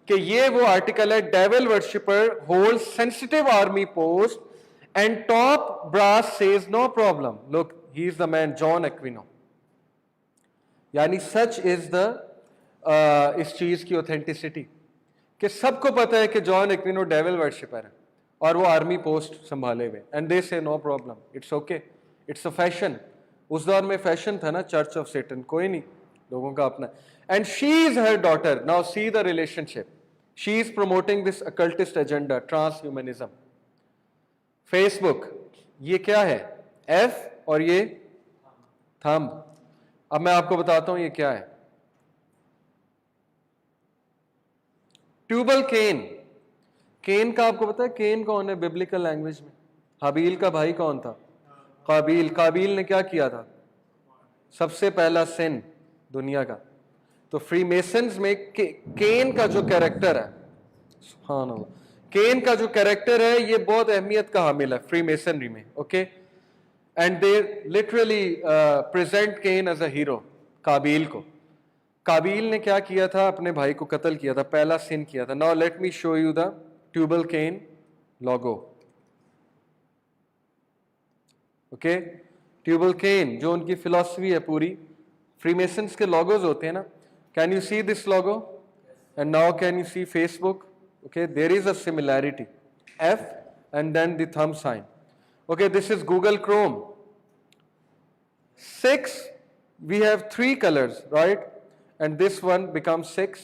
کہ یہ وہ آرٹیکل ہے devil worshipper holds sensitive army post and top brass says no problem. Look, he is the man, John Aquino. یعنی سچ از دا اس چیز کی اوتھینٹسٹی کہ سب کو پتا ہے کہ جان ایکوینو ڈیول ورشپر ہے اور وہ آرمی پوسٹ سنبھالے ہوئے, and they say no problem, it's okay, it's a fashion. اس دور میں فیشن تھا نا چرچ آف سیٹن, کوئی نہیں, لوگوں کا اپنا. And she is her daughter. Now see the relationship. She is promoting this occultist agenda, trans humanism. Facebook, یہ کیا ہے؟ ایف اور یہ تھمب. اب میں آپ کو بتاتا ہوں یہ کیا ہے. Tubewell can. کین کا آپ کو پتا ہے کین کون ہے ببلیکل لینگویج میں؟ حابیل کا بھائی کون تھا؟ قابیل. قابیل نے کیا کیا تھا؟ سب سے پہلا سن دنیا کا. تو فری میسنز میں کین کا جو کیریکٹر ہے, سبحان اللہ, کین کا جو کیریکٹر ہے یہ بہت اہمیت کا حامل ہے فری میسنری میں. Okay, and they literally present Cain as a hero. قابیل کو, قابیل نے کیا کیا تھا؟ اپنے بھائی کو قتل کیا تھا, پہلا سن کیا تھا. Now let me show you the tubewell can logo. Okay, tubewell can جو ان کی فلاسفی ہے پوری, فری میسنس کے لوگوز ہوتے ہیں نا. Can you see this logo? And now can you see Facebook? Okay, there is a similarity, F and then the thumb sign. Okay, this is Google Chrome. 6, we have 3 colors, right? And this one becomes 6.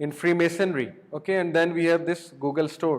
in Freemasonry, okay, and then we have this Google Store।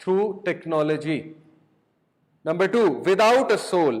through technology। Number 2, without a soul,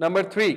Number 3,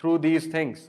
Through these things।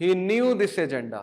He knew this agenda।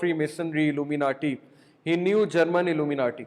Freemasonry, Illuminati, he knew German Illuminati,